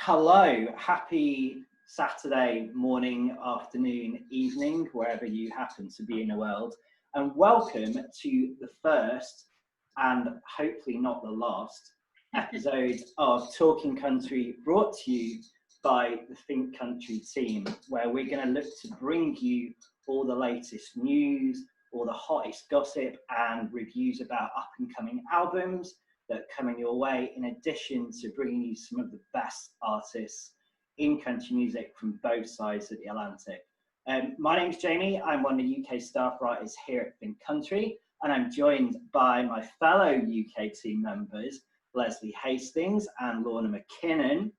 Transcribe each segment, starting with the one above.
Hello, happy Saturday morning, afternoon, evening, wherever you happen to be in the world, and welcome to the first and hopefully not the last episode of Talkin Country, brought to you by the Think Country team, where we're going to look to bring you all the latest news, all the hottest gossip and reviews about up and coming albums that are coming your way, in addition to bringing you some of the best artists in country music from both sides of the Atlantic. My name's Jamie. I'm one of the UK staff writers here at Think Country, and I'm joined by my fellow UK team members, Leslie Hastings and Lorna McKinnon,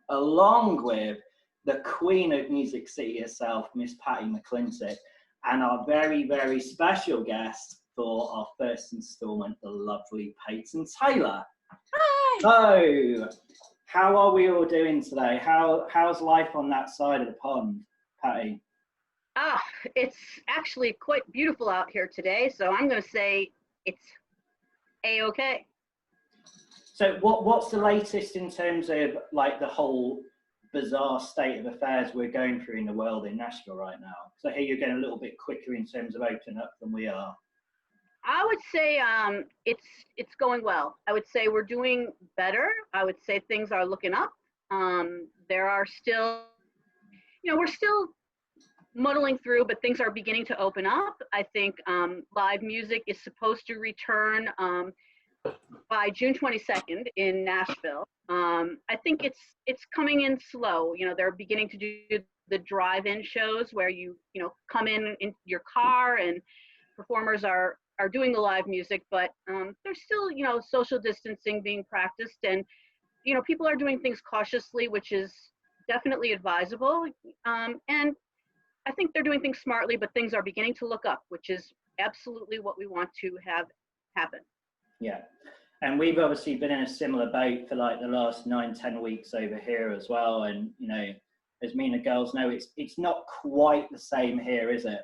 along with the Queen of Music City herself, Miss Patty McClintock, and our very, very special guest for our first instalment, the lovely Payton Taylor. Hi! So, how are we all doing today? How's life on that side of the pond, Patty? It's actually quite beautiful out here today, so I'm going to say it's A-okay. So what's the latest in terms of like the whole bizarre state of affairs we're going through in the world in Nashville right now? So I hear you're getting a little bit quicker in terms of opening up than we are. I would say it's going well. I would say we're doing better. I would say things are looking up. There are still, we're still muddling through, but things are beginning to open up. I think live music is supposed to return by June 22nd in Nashville. I think it's coming in slow. They're beginning to do the drive-in shows where you come in your car and performers are doing the live music, but there's still social distancing being practiced, and people are doing things cautiously, which is definitely advisable. And I think they're doing things smartly, but things are beginning to look up, which is absolutely what we want to have happen. Yeah, and we've obviously been in a similar boat for like the last 9-10 weeks over here as well, and as me and the girls know, it's not quite the same here, is it?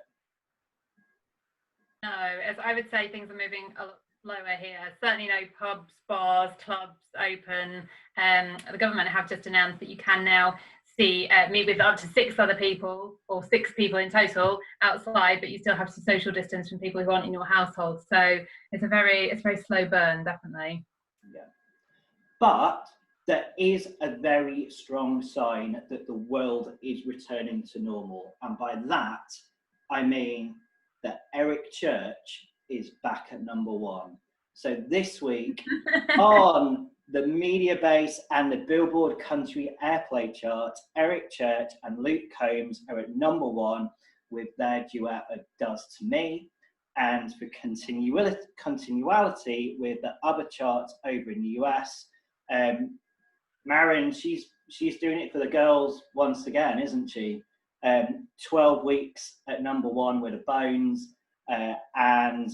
No, as I would say, things are moving a lot slower here. Certainly no pubs, bars, clubs open. The government have just announced that you can now meet with up to 6 other people, or 6 people in total outside, but you still have to social distance from people who aren't in your household. So it's a very slow burn, definitely. Yeah. But there is a very strong sign that the world is returning to normal. And by that, I mean that Eric Church is back at #1. So this week on the Media Base and the Billboard Country Airplay chart, Eric Church and Luke Combs are at #1 with their duet of Does To Me. And for continuality with the other charts over in the US, Marin, she's doing it for the girls once again, isn't she? 12 weeks at #1 with the Bones, and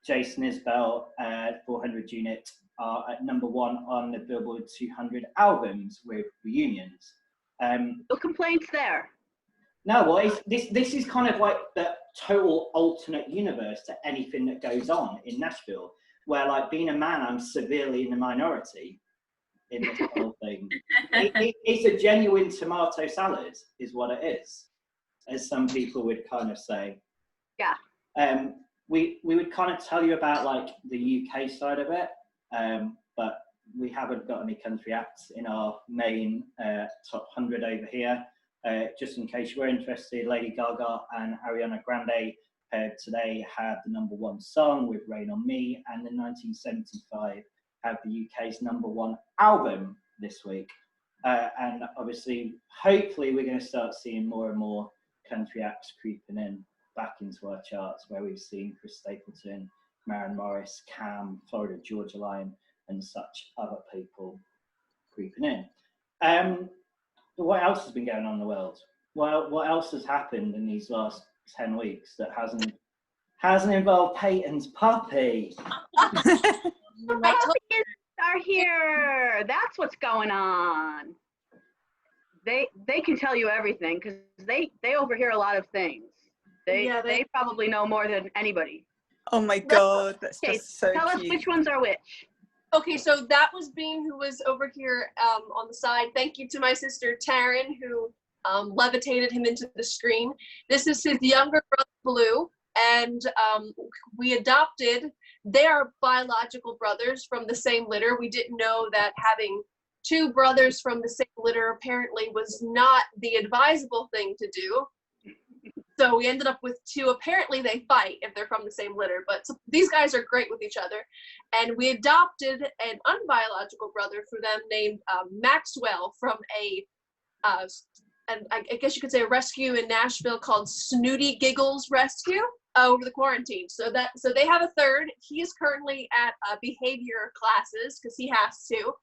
Jason Isbell, 400 Unit, are at #1 on the Billboard 200 albums with Reunions. No complaints there. No, well, this is kind of like the total alternate universe to anything that goes on in Nashville, where like being a man, I'm severely in the minority in this whole thing. It's a genuine tomato salad, is what it is, as some people would kind of say. Yeah. We would kind of tell you about like the UK side of it, but we haven't got any country acts in our main top 100 over here. Just in case you were interested, Lady Gaga and Ariana Grande today had the #1 song with Rain on Me, and in 1975 had the UK's #1 album this week. And obviously, hopefully, we're going to start seeing more and more country acts creeping in back into our charts, where we've seen Chris Stapleton, Maren Morris, Cam, Florida Georgia Line, and such other people creeping in. But what else has been going on in the world? Well, what else has happened in these last 10 weeks that hasn't involved Payton's puppy? Puppies are here. That's what's going on. They can tell you everything because they overhear a lot of things. They probably know more than anybody. Oh my God, that's Okay, just so tell cute. us which ones are which. Okay, so that was Bean, who was over here on the side. Thank you to my sister Taryn, who levitated him into the screen. This is his younger brother, Blue, and we adopted. They are biological brothers from the same litter. We didn't know that having two brothers from the same litter apparently was not the advisable thing to do. So we ended up with two. Apparently they fight if they're from the same litter, but so these guys are great with each other. And we adopted an unbiological brother for them named Maxwell from and I guess you could say a rescue in Nashville called Snooty Giggles Rescue over the quarantine. So they have a third. He is currently at behavior classes because he has to.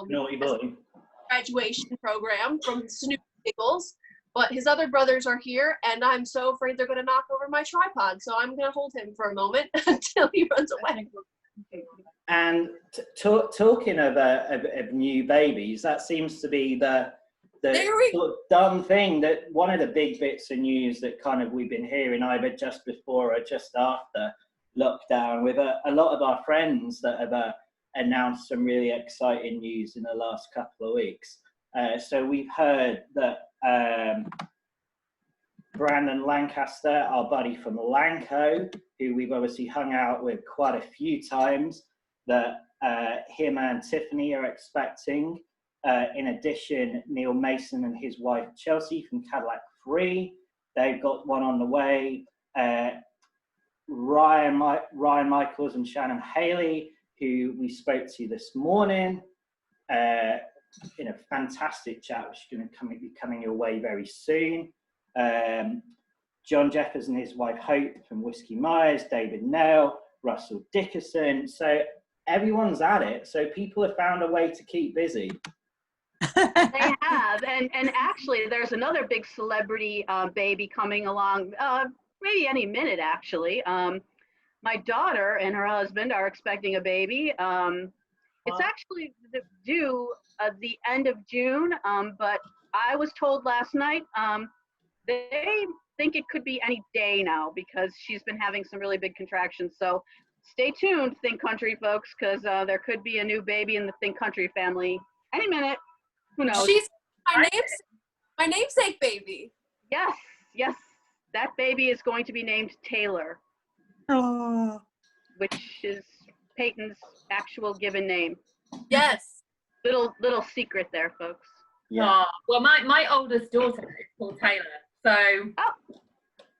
Naughty boy. Graduation program from Snooty Giggles. But his other brothers are here, and I'm so afraid they're going to knock over my tripod. So I'm going to hold him for a moment until he runs away. And talking of new babies, that seems to be the sort of dumb thing, that one of the big bits of news that kind of we've been hearing either just before or just after lockdown, with a lot of our friends that have announced some really exciting news in the last couple of weeks. So we've heard that Brandon Lancaster, our buddy from Lanco, who we've obviously hung out with quite a few times, that him and Tiffany are expecting. In addition, Neil Mason and his wife Chelsea from Cadillac 3, they've got one on the way. Ryan Michaels and Shannon Haley, who we spoke to this morning, in a fantastic chat, which is going to be coming your way very soon. John Jeffers and his wife Hope from Whiskey Myers, David Nell, Russell Dickerson. So everyone's at it. So people have found a way to keep busy. They have, and actually there's another big celebrity baby coming along, maybe any minute actually. My daughter and her husband are expecting a baby. It's actually due the end of June, but I was told last night they think it could be any day now because she's been having some really big contractions. So stay tuned, Think Country folks, because there could be a new baby in the Think Country family any minute. Who knows? She's my namesake baby. Yes. That baby is going to be named Taylor, which is Payton's actual given name. Yes. Little secret there, folks. Yeah. Well, my oldest daughter is called Taylor, so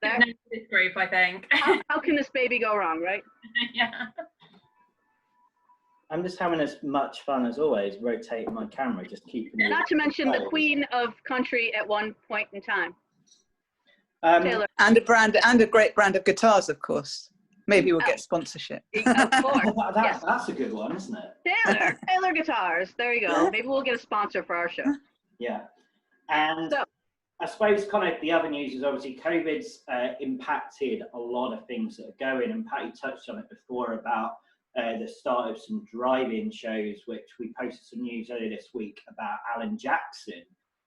There. This group, I think. How can this baby go wrong, right? Yeah. I'm just having as much fun as always, rotating my camera, just keeping it. Not to mention the queen of country at one point in time. Taylor. And a great brand of guitars, of course. Maybe we'll get sponsorship. Of course. That's a good one, isn't it? Taylor Guitars. There you go. Maybe we'll get a sponsor for our show. Yeah. And so, I suppose kind of the other news is obviously COVID's impacted a lot of things that are going, and Patty touched on it before about the start of some drive-in shows, which we posted some news earlier this week about Alan Jackson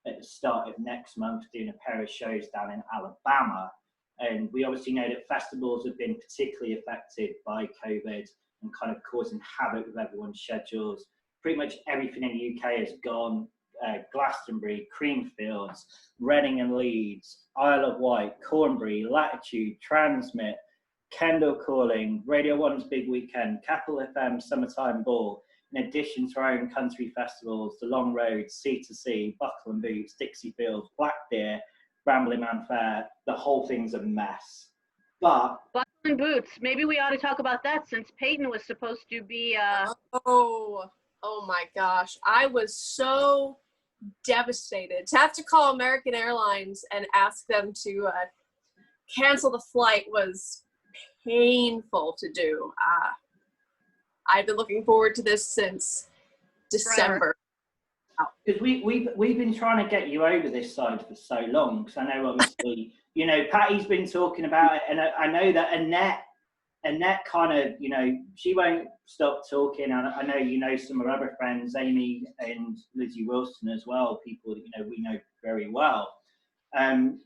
at the start of next month doing a pair of shows down in Alabama. And we obviously know that festivals have been particularly affected by COVID and kind of causing havoc with everyone's schedules. Pretty much everything in the UK has gone. Glastonbury, Creamfields, Reading and Leeds, Isle of Wight, Cornbury, Latitude, Transmit, Kendall Calling, Radio 1's Big Weekend, Capital FM Summertime Ball, in addition to our own country festivals, the Long Road, C2C, Buckle and Boots, Dixie Fields, Black Deer, Brambly Man Fair. The whole thing's a mess. But Buckle and Boots, maybe we ought to talk about that since Payton was supposed to be Oh my gosh, I was so devastated to have to call American Airlines and ask them to cancel the flight. Was painful to do. I've been looking forward to this since December. Because we've been trying to get you over this side for so long, because I know obviously, you know, Patty's been talking about it, and I know that Annette kind of, you know, she won't stop talking. And I know, you know, some of our other friends, Amy and Lizzie Wilson as well, people that, you know, we know very well.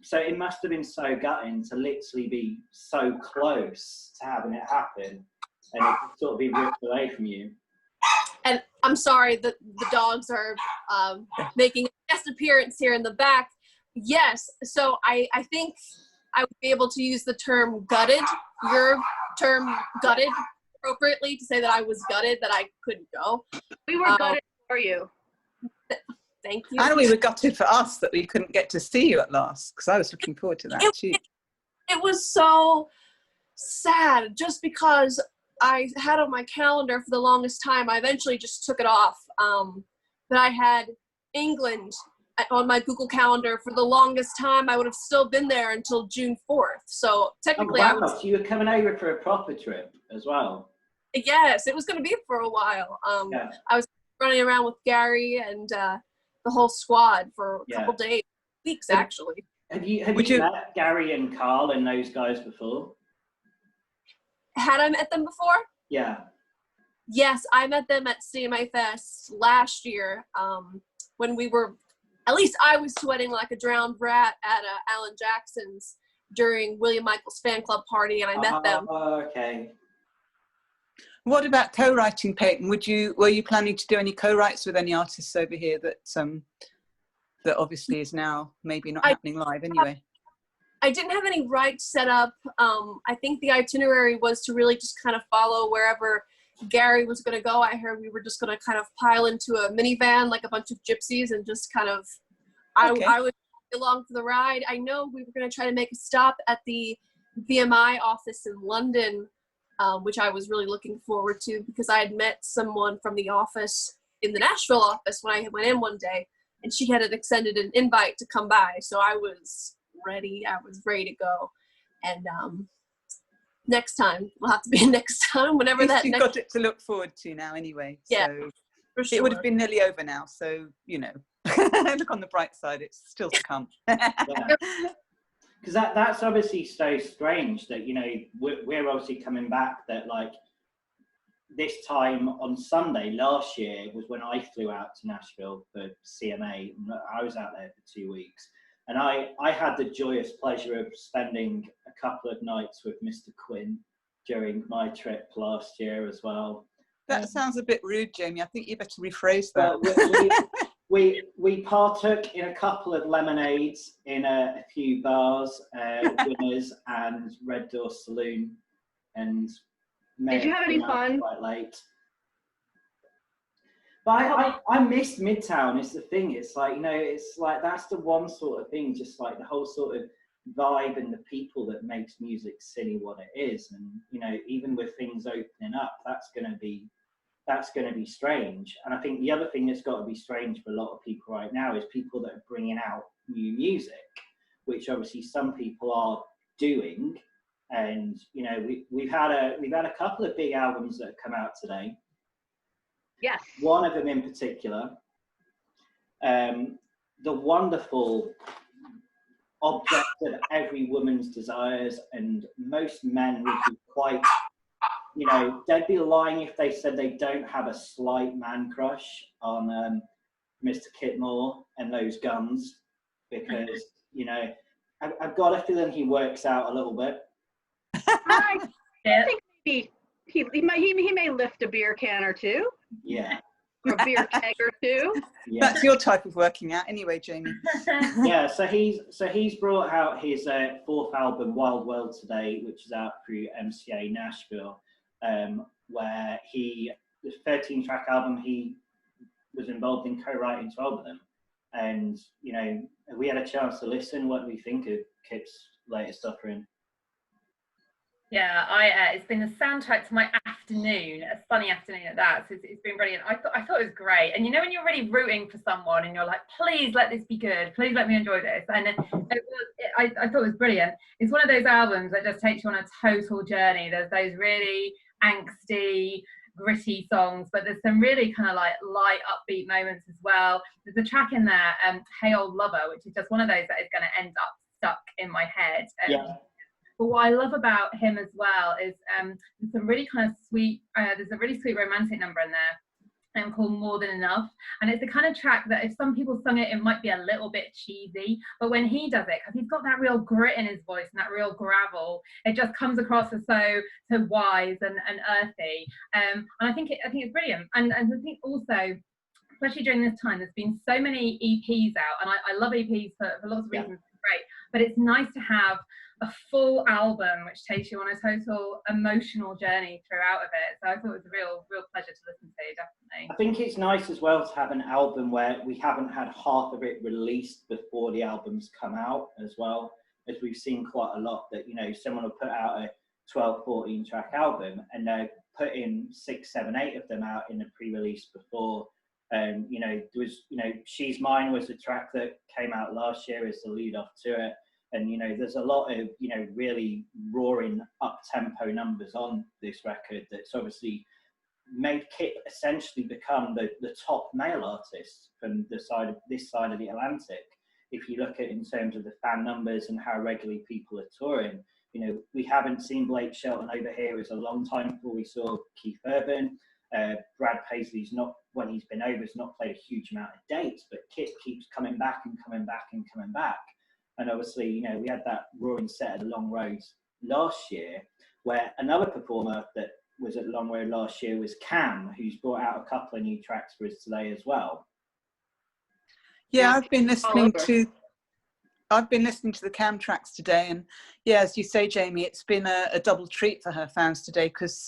So it must have been so gutting to literally be so close to having it happen and it sort of be ripped away from you. and I'm sorry that the dogs are making a guest appearance here in the back. Yes, so I think I would be able to use the term gutted, your term gutted, appropriately to say that I was gutted, that I couldn't go. We were gutted for you. Thank you. And we were gutted for us that we couldn't get to see you at last, because I was looking forward to that too. It was so sad, just because I had on my calendar for the longest time. I eventually just took it off. But I had England on my Google Calendar for the longest time. I would have still been there until June 4th. So technically, oh, wow. So you were coming over for a proper trip as well. Yes, it was going to be for a while. Yeah. I was running around with Gary and the whole squad for a couple days, weeks actually. Have you met Gary and Carl and those guys before? Had I met them before? Yeah. Yes, I met them at CMA Fest last year when we were, at least I was sweating like a drowned rat at Alan Jackson's during William Michael's fan club party, and I met them. Oh, okay. What about co-writing, Payton? Were you planning to do any co-writes with any artists over here that obviously is now maybe not happening live anyway? I didn't have any rights set up. I think the itinerary was to really just kind of follow wherever Gary was going to go. I heard we were just going to kind of pile into a minivan like a bunch of gypsies and just kind of, Okay. I would be along for the ride. I know we were going to try to make a stop at the VMI office in London, which I was really looking forward to because I had met someone from the office in the Nashville office when I went in one day, and she had extended an invite to come by. So I was ready. I was ready to go. And next time, will have to be next time, whenever that You've next... got it to look forward to now anyway. Yeah, so for sure. it would have been nearly over now. So, you know, look on the bright side, it's still to come. Because that's obviously so strange that, you know, we're obviously coming back that, like, this time on Sunday last year was when I flew out to Nashville for CMA. I was out there for 2 weeks. And I had the joyous pleasure of spending a couple of nights with Mr. Quinn during my trip last year as well. That sounds a bit rude, Jamie. I think you better rephrase that. We partook in a couple of lemonades in a few bars, Winners and Red Door Saloon, and did you have any fun? Quite late. But I missed Midtown. Is the thing. It's like, you know, it's like that's the one sort of thing. Just like the whole sort of vibe and the people that makes music silly what it is. And you know, even with things opening up, that's going to be strange. And I think the other thing that's got to be strange for a lot of people right now is people that are bringing out new music, which obviously some people are doing. And you know, we've had a couple of big albums that have come out today. Yes. One of them in particular, the wonderful object of every woman's desires, and most men would be quite, you know, they'd be lying if they said they don't have a slight man crush on Mr. Kitmore and those guns, because, you know, I've got a feeling he works out a little bit. I think maybe he may lift a beer can or two. Yeah. Or a beer keg or two. Yeah. That's your type of working out anyway, Jamie. Yeah, so he's brought out his fourth album, Wild World, today, which is out through MCA Nashville, where the 13-track album, he was involved in co-writing 12 of them. And, you know, we had a chance to listen. What do we think of Kip's latest offering? Yeah, it's been the soundtrack to my afternoon, a sunny afternoon at that. So it's been brilliant. I thought it was great. And you know when you're really rooting for someone and you're like, please let this be good, please let me enjoy this. And I thought it was brilliant. It's one of those albums that just takes you on a total journey. There's those really angsty, gritty songs, but there's some really kind of like light, upbeat moments as well. There's a track in there, Hey Old Lover, which is just one of those that is going to end up stuck in my head. Yeah. But what I love about him as well is there's some really kind of sweet, there's a really sweet romantic number in there called More Than Enough, and it's the kind of track that if some people sung it, it might be a little bit cheesy, but when he does it, because he's got that real grit in his voice and that real gravel, it just comes across as so wise and earthy, and I think it's brilliant. And I think also, especially during this time, there's been so many EPs out, and I love EPs for lots of reasons. It's great, but it's nice to have a full album which takes you on a total emotional journey throughout of it. So I thought it was a real pleasure to listen to, definitely. I think it's nice as well to have an album where we haven't had half of it released before the albums come out as well, as we've seen quite a lot that, you know, someone will put out a 12, 14 track album and they're putting 6, 7, 8 of them out in the pre-release before. You know, there was, you know, She's Mine was a track that came out last year as the lead off to it. And, you know, there's a lot of, you know, really roaring up-tempo numbers on this record that's obviously made Kit essentially become the top male artist from this side of the Atlantic. If you look at in terms of the fan numbers and how regularly people are touring, you know, we haven't seen Blake Shelton over here. It was a long time before we saw Keith Urban. Brad Paisley's not, when he's been over, has not played a huge amount of dates, but Kit keeps coming back and coming back and coming back. And obviously, you know, we had that roaring set at the Long Road last year, where another performer that was at Long Road last year was Cam, who's brought out a couple of new tracks for us today as well. Yeah, I've been listening to the Cam tracks today, and yeah, as you say, Jamie, it's been a double treat for her fans today, because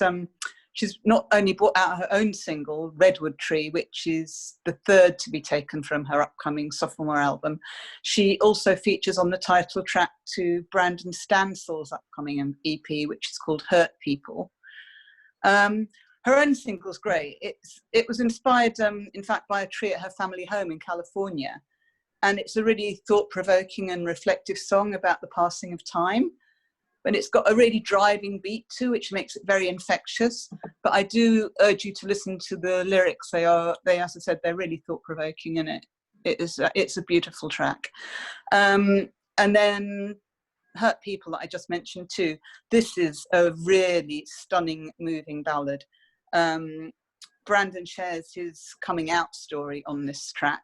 she's not only brought out her own single, Redwood Tree, which is the third to be taken from her upcoming sophomore album. She also features on the title track to Brandon Stansell's upcoming EP, which is called Hurt People. Her own single's great. It was inspired, in fact, by a tree at her family home in California. And it's a really thought-provoking and reflective song about the passing of time. And it's got a really driving beat too, which makes it very infectious. But I do urge you to listen to the lyrics. They, as I said, they're really thought-provoking, and it's a beautiful track. And then Hurt People, that I just mentioned too. This is a really stunning, moving ballad. Brandon shares his coming out story on this track,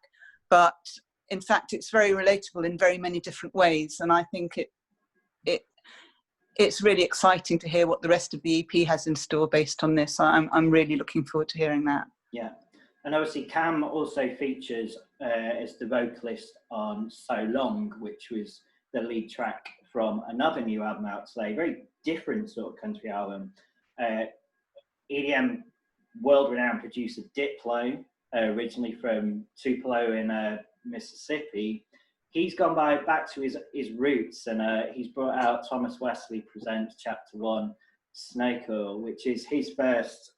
but in fact, it's very relatable in very many different ways. And I think it's really exciting to hear what the rest of the EP has in store based on this. I'm really looking forward to hearing that. Yeah. And obviously Cam also features as the vocalist on So Long, which was the lead track from another new album out today, very different sort of country album. EDM world-renowned producer Diplo, originally from Tupelo in Mississippi, he's gone back to his roots, and he's brought out Thomas Wesley Presents Chapter 1 Snake Oil, which is his first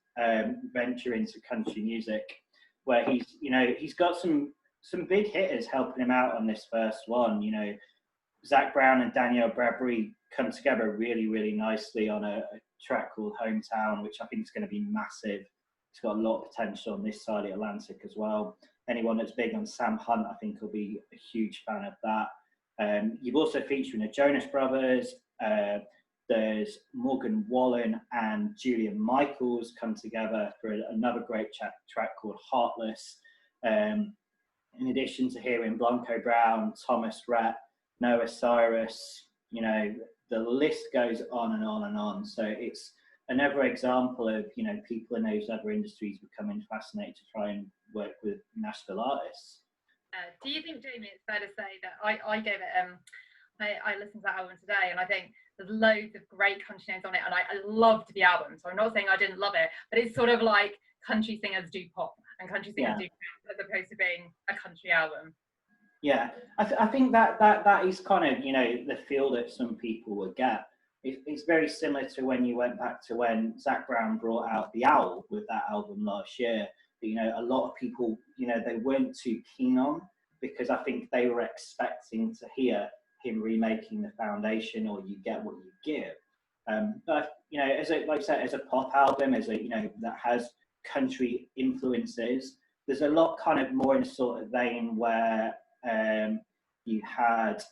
venture into country music, where he's got some big hitters helping him out on this first one. You know, Zach Brown and Danielle Bradbury come together really, really nicely on a track called Hometown, which I think is going to be massive. It's got a lot of potential on this side of the Atlantic as well. Anyone that's big on Sam Hunt, I think, will be a huge fan of that. You've also featured the Jonas Brothers. There's Morgan Wallen and Julian Michaels come together for another great track called Heartless. In addition to hearing Blanco Brown, Thomas Rhett, Noah Cyrus, you know, the list goes on and on and on. So it's another example of, you know, people in those other industries becoming fascinated to try and work with Nashville artists. Do you think, Jamie, it's fair to say that I gave it, I listened to that album today, and I think there's loads of great country names on it, and I loved the album, so I'm not saying I didn't love it, but it's sort of like country singers do pop and country singers do pop, as opposed to being a country album. Yeah, I think that is kind of, you know, the feel that some people would get. It's very similar to when you went back to when Zach Brown brought out The Owl with that album last year. You know, a lot of people, you know, they weren't too keen on, because I think they were expecting to hear him remaking The Foundation or You Get What You Give. But, you know, like I said, as a pop album, you know, that has country influences, there's a lot kind of more in a sort of vein where you had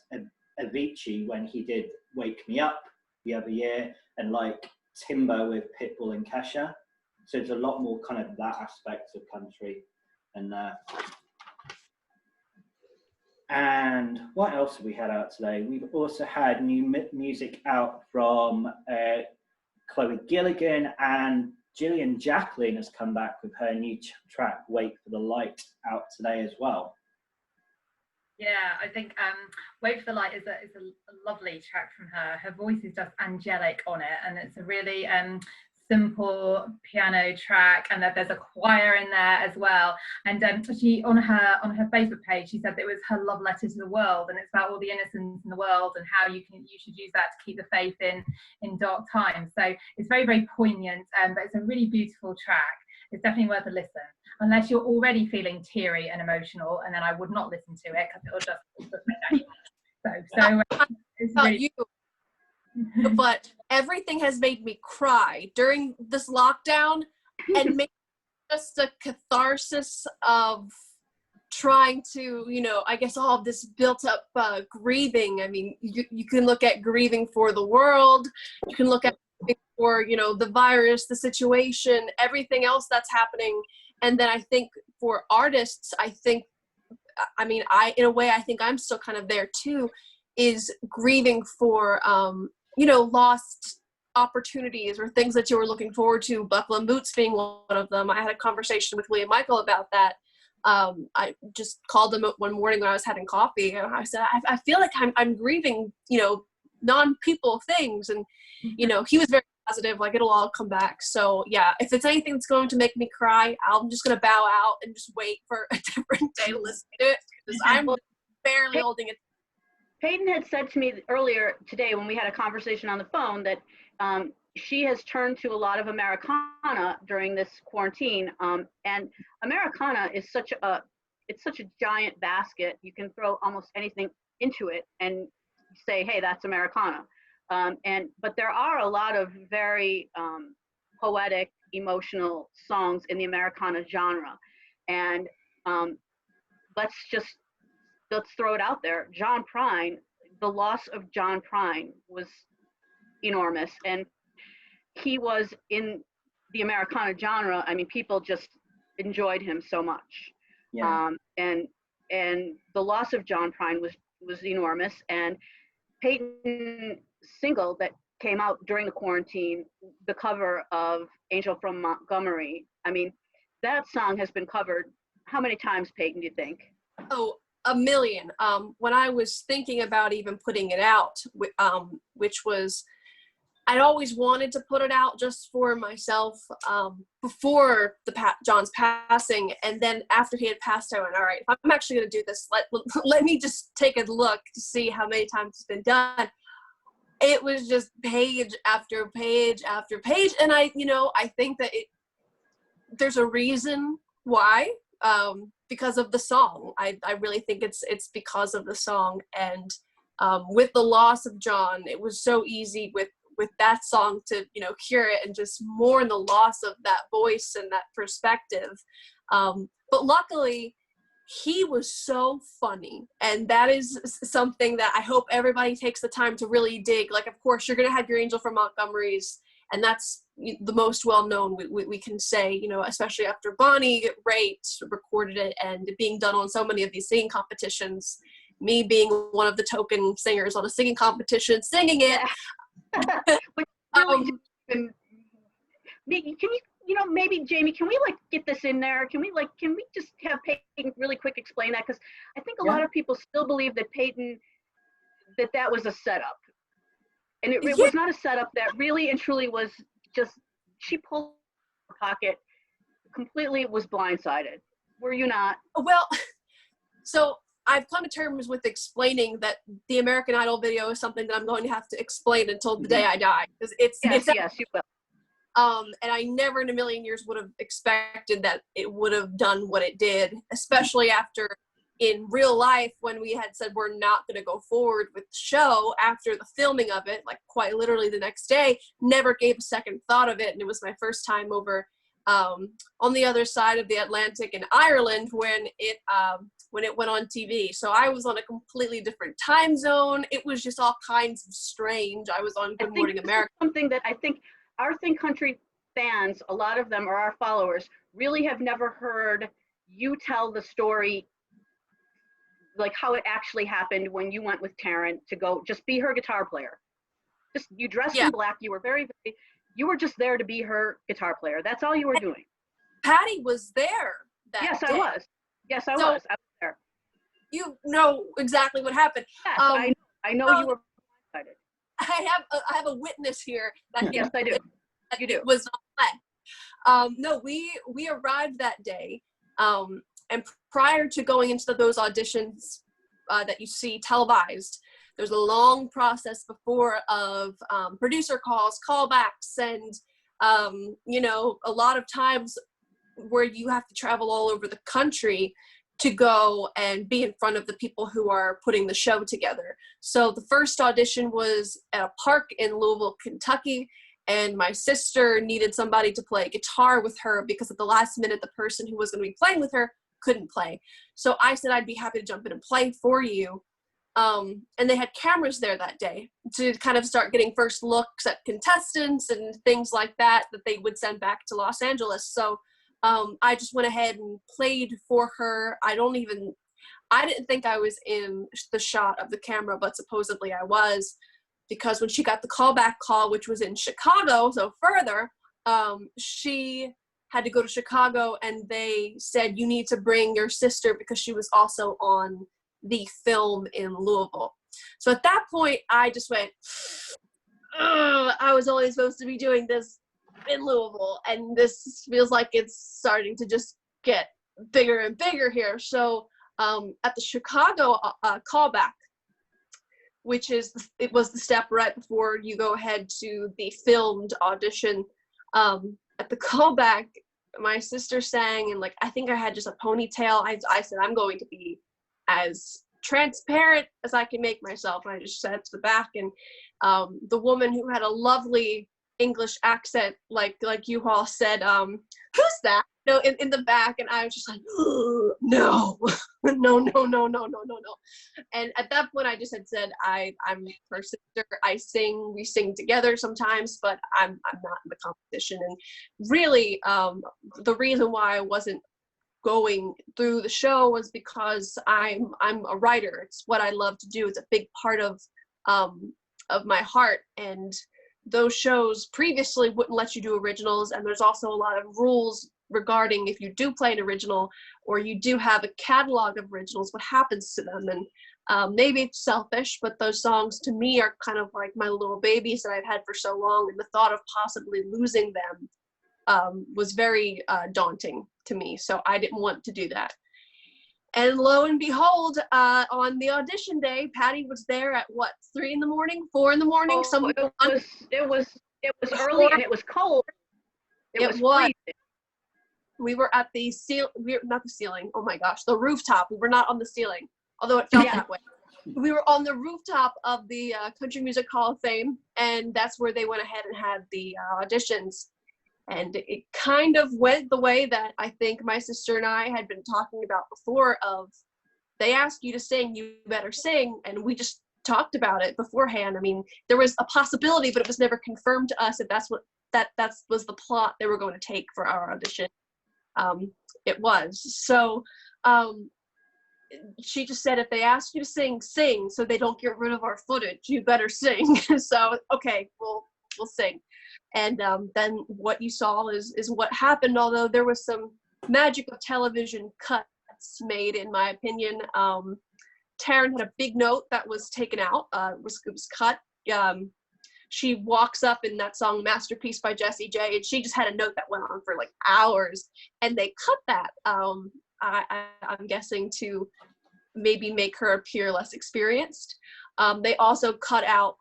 Avicii when he did Wake Me Up the other year, and like Timber with Pitbull and Kesha. So there's a lot more kind of that aspect of country in there. And what else have we had out today? We've also had new music out from Chloe Gilligan, and Gillian Jacqueline has come back with her new track, Wait for the Light, out today as well. Yeah, I think Wait for the Light is a lovely track from her. Her voice is just angelic on it, and it's a really simple piano track, and that there's a choir in there as well. And she on her Facebook page, she said that it was her love letter to the world, and it's about all the innocence in the world and how you should use that to keep the faith in dark times. So it's very, very poignant, but it's a really beautiful track. It's definitely worth a listen, unless you're already feeling teary and emotional, and then I would not listen to it because it'll just make that. It's really but everything has made me cry during this lockdown, and made just a catharsis of trying to, I guess all of this built up grieving. I mean, you can look at grieving for the world, you can look at for, the virus, the situation, everything else that's happening. And then I think for artists, in a way, I think I'm still kind of there too, is grieving for, lost opportunities or things that you were looking forward to, Buckle and Boots being one of them. I had a conversation with William Michael about that. I just called him one morning when I was having coffee, and I said, I feel like I'm grieving, non-people things. And, he was very positive, like it'll all come back. So yeah, if it's anything that's going to make me cry, I'm just going to bow out and just wait for a different day to listen to it, because I'm barely holding it. Payton had said to me earlier today when we had a conversation on the phone that she has turned to a lot of Americana during this quarantine. And Americana is such a giant basket. You can throw almost anything into it and say, hey, that's Americana. But there are a lot of very poetic, emotional songs in the Americana genre. And let's throw it out there. John Prine, the loss of John Prine was enormous. And he was in the Americana genre. I mean, people just enjoyed him so much. Yeah. And the loss of John Prine was enormous. And Payton's single that came out during the quarantine, the cover of Angel from Montgomery, I mean, that song has been covered how many times, Payton, do you think? Oh, a million. When I was thinking about even putting it out, which was, I'd always wanted to put it out just for myself before John's passing, and then after he had passed, I went, all right, if I'm actually going to do this, let me just take a look to see how many times it's been done. It was just page after page after page, and I think that there's a reason why, because of the song. I really think it's because of the song, and with the loss of John, it was so easy with that song to hear it and just mourn the loss of that voice and that perspective. But luckily, he was so funny, and that is something that I hope everybody takes the time to really dig. Like, of course, you're gonna have your Angel from Montgomery's, and that's the most well-known we can say, especially after Bonnie Raitt recorded it and being done on so many of these singing competitions, me being one of the token singers on a singing competition, singing it. Can you, maybe Jamie, can we get this in there? Can we just have Payton really quick explain that? Because I think a lot of people still believe that Payton, that was a setup. And it was not a setup. That really and truly was just, she pulled her pocket, completely was blindsided. Were you not? Well, so I've come to terms with explaining that the American Idol video is something that I'm going to have to explain until the day I die. Because yes, you will. And I never in a million years would have expected that it would have done what it did, especially after in real life when we had said we're not going to go forward with the show after the filming of it, like quite literally the next day, never gave a second thought of it. And it was my first time over on the other side of the Atlantic in Ireland when it went on TV. So I was on a completely different time zone. It was just all kinds of strange. I was on Good Morning America. Something that I think our Talkin Country fans, a lot of them are our followers, really have never heard you tell the story, like how it actually happened when you went with Taryn to go just be her guitar player. Just you dressed in black. You were you were just there to be her guitar player. That's all you were doing. Patty was there that Yes, day. I was. Yes, I was. I was there. You know exactly what happened. Yes, I know you were excited. I have a witness here. That yes, I do. That you do. It was not black. No, we arrived that day, and prior to going into those auditions that you see televised, there's a long process before of producer calls, callbacks, and a lot of times where you have to travel all over the country to go and be in front of the people who are putting the show together. So the first audition was at a park in Louisville, Kentucky, and my sister needed somebody to play guitar with her because at the last minute, the person who was going to be playing with her couldn't play. So I said, I'd be happy to jump in and play for you. And they had cameras there that day to kind of start getting first looks at contestants and things like that they would send back to Los Angeles. So I just went ahead and played for her. I didn't think I was in the shot of the camera, but supposedly I was, because when she got the callback call, which was in Chicago, so further, she had to go to Chicago, and they said, you need to bring your sister because she was also on the film in Louisville. So at that point, I just went, I was only supposed to be doing this in Louisville, and this feels like it's starting to just get bigger and bigger here. So at the Chicago callback, which it was the step right before you go ahead to the filmed audition, at the callback, my sister sang, and I think I had just a ponytail. I said, I'm going to be as transparent as I can make myself. And I just sat to the back, and the woman who had a lovely English accent, like you all said, who's that? In the back, and I was just like, no. And at that point, I just had said, I'm her sister. We sing together sometimes, but I'm not in the competition. And really, the reason why I wasn't going through the show was because I'm a writer. It's what I love to do. It's a big part of my heart, and those shows previously wouldn't let you do originals, and there's also a lot of rules regarding if you do play an original or you do have a catalog of originals, what happens to them. And maybe it's selfish, but those songs to me are kind of like my little babies that I've had for so long, and the thought of possibly losing them was very daunting to me. So I didn't want to do that. And lo and behold, on the audition day, Patty was there at 3 in the morning, 4 in the morning. It was early, and it was cold. It was freezing. We were at the not the ceiling. Oh my gosh, the rooftop. We were not on the ceiling, although it felt that way. We were on the rooftop of the Country Music Hall of Fame, and that's where they went ahead and had the auditions. And it kind of went the way that I think my sister and I had been talking about before, of they ask you to sing, you better sing. And we just talked about it beforehand. I mean, there was a possibility, but it was never confirmed to us if that was the plot they were going to take for our audition. It was. So she just said, if they ask you to sing, sing, so they don't get rid of our footage. You better sing. So, okay, we'll sing. And then what you saw is what happened, although there was some magic of television cuts made, in my opinion. Taryn had a big note that was taken out. It was cut. She walks up in that song Masterpiece by Jessie J, and she just had a note that went on for hours, and they cut that, I'm guessing, to maybe make her appear less experienced. They also cut out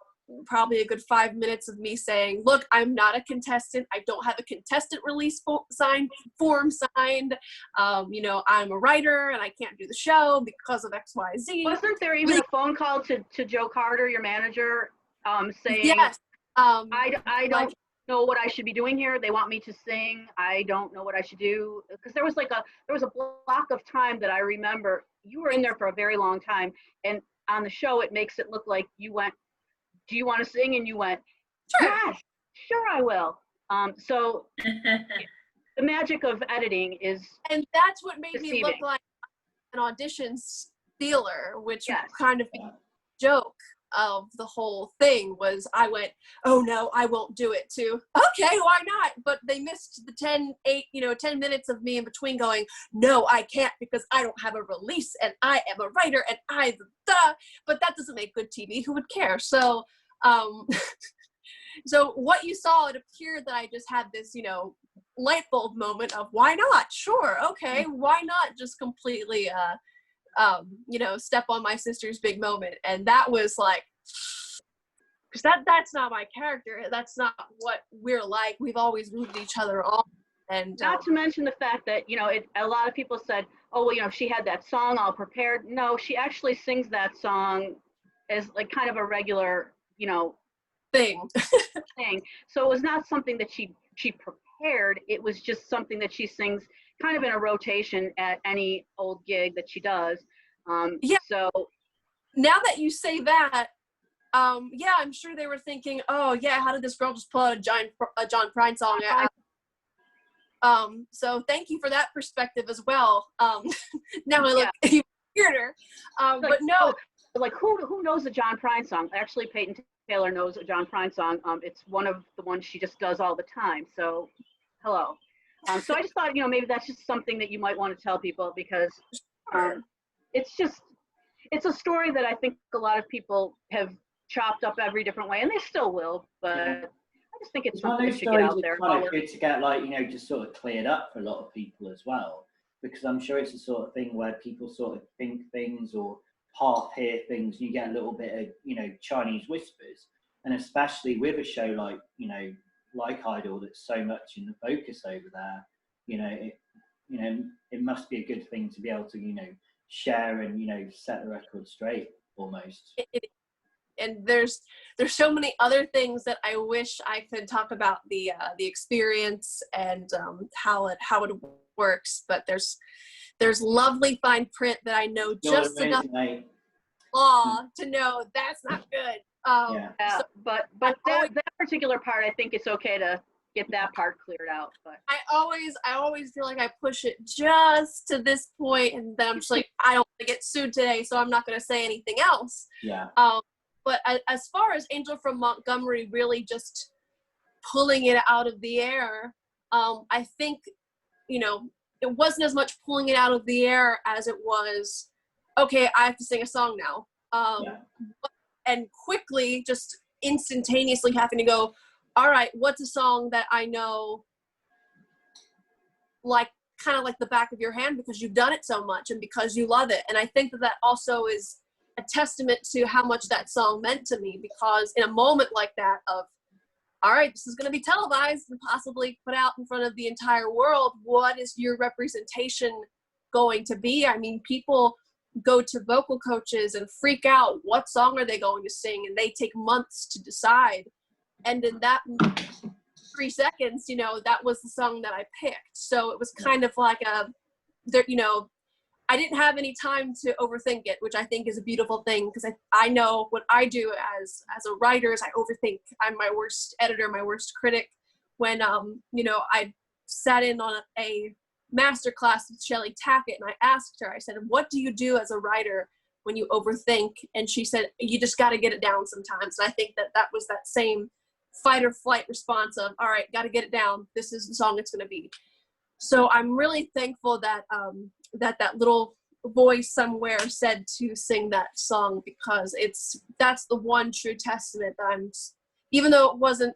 probably a good 5 minutes of me saying, look, I'm not a contestant. I don't have a contestant release form signed. I'm a writer and I can't do the show because of X, Y, Z. Wasn't there even a phone call to Joe Carter, your manager, saying, yes, I don't know what I should be doing here. They want me to sing. I don't know what I should do. Because there was a block of time that I remember. You were in there for a very long time, and on the show it makes it look like you went, do you want to sing? And you went, sure. Yes, sure I will. So the magic of editing is, and that's what made deceiving. me look like an audition stealer, which Yes. kind of became a joke of the whole thing. Was I went, oh no, I won't do it, to okay, why not? But they missed the 10 minutes of me in between going, no, I can't, because I don't have a release and I am a writer and but that doesn't make good TV. Who would care? So so what you saw, it appeared that I just had this, light bulb moment of why not? Sure, okay, why not just completely step on my sister's big moment. And that was like, because that's not my character. That's not what we're like. We've always rooted each other on. And not to mention the fact that, a lot of people said, oh, well, if she had that song all prepared. No, she actually sings that song as like kind of a regular, thing. thing. So it was not something that she prepared. It was just something that she sings kind of in a rotation at any old gig that she does. Yeah. So now that you say that, yeah, I'm sure they were thinking, oh yeah, how did this girl just pull out a John Prine song? So thank you for that perspective as well. Now I look even weirder. But no, like who knows a John Prine song? Actually, Payton Taylor knows a John Prine song. It's one of the ones she just does all the time. So, hello. So I just thought, maybe that's just something that you might want to tell people, because it's a story that I think a lot of people have chopped up every different way, and they still will. But I just think it's something that should get out there. It's kind of good to get, just sort of cleared up for a lot of people as well, because I'm sure it's the sort of thing where people sort of think things or half hear things, you get a little bit of, Chinese whispers. And especially with a show like, like Idol, that's so much in the focus over there, it must be a good thing to be able to, share and, set the record straight almost. And there's so many other things that I wish I could talk about the experience and how it works, but there's lovely fine print that I know just enough law to know that's not good. So, but that particular part, I think it's okay to get that part cleared out. But I always feel like I push it just to this point, and then I'm just like, I don't want to get sued today, so I'm not going to say anything else. Yeah. But as far as Angel from Montgomery really just pulling it out of the air, I think, it wasn't as much pulling it out of the air as it was, okay, I have to sing a song now. And quickly, just instantaneously having to go, all right, what's a song that I know, like, kind of like the back of your hand, because you've done it so much and because you love it. And I think that also is a testament to how much that song meant to me, because in a moment like that of, all right, this is going to be televised and possibly put out in front of the entire world, what is your representation going to be? I mean, people go to vocal coaches and freak out, what song are they going to sing? And they take months to decide. And in that 3 seconds, that was the song that I picked. So it was kind of like I didn't have any time to overthink it, which I think is a beautiful thing, because I know what I do as a writer is I overthink. I'm my worst editor, my worst critic. When I sat in on a master class with Shelley Tackett, and I asked her, I said, what do you do as a writer when you overthink? And she said, you just got to get it down sometimes. And I think that was that same fight or flight response of, all right, got to get it down. This is the song it's going to be. So I'm really thankful that that little voice somewhere said to sing that song, because that's the one true testament that even though it wasn't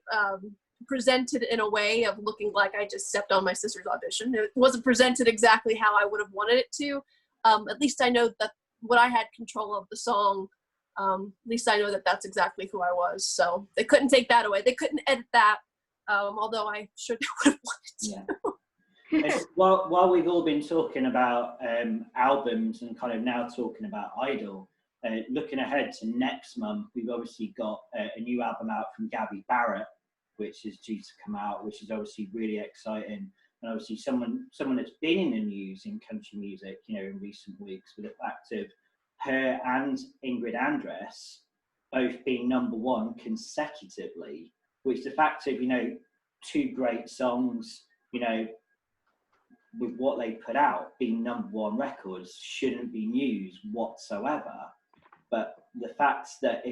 presented in a way of looking like I just stepped on my sister's audition, it wasn't presented exactly how I would have wanted it to. At least I know that when I had control of the song, at least I know that that's exactly who I was. So they couldn't take that away. They couldn't edit that, although I sure they would have wanted to. While we've all been talking about albums and kind of now talking about Idol, looking ahead to next month, we've obviously got a new album out from Gabby Barrett, which is due to come out, which is obviously really exciting. And obviously someone that's been in the news in country music, in recent weeks, with the fact of her and Ingrid Andress both being #1 consecutively, which the fact of, two great songs, you know, with what they put out being #1 records shouldn't be news whatsoever. But the fact that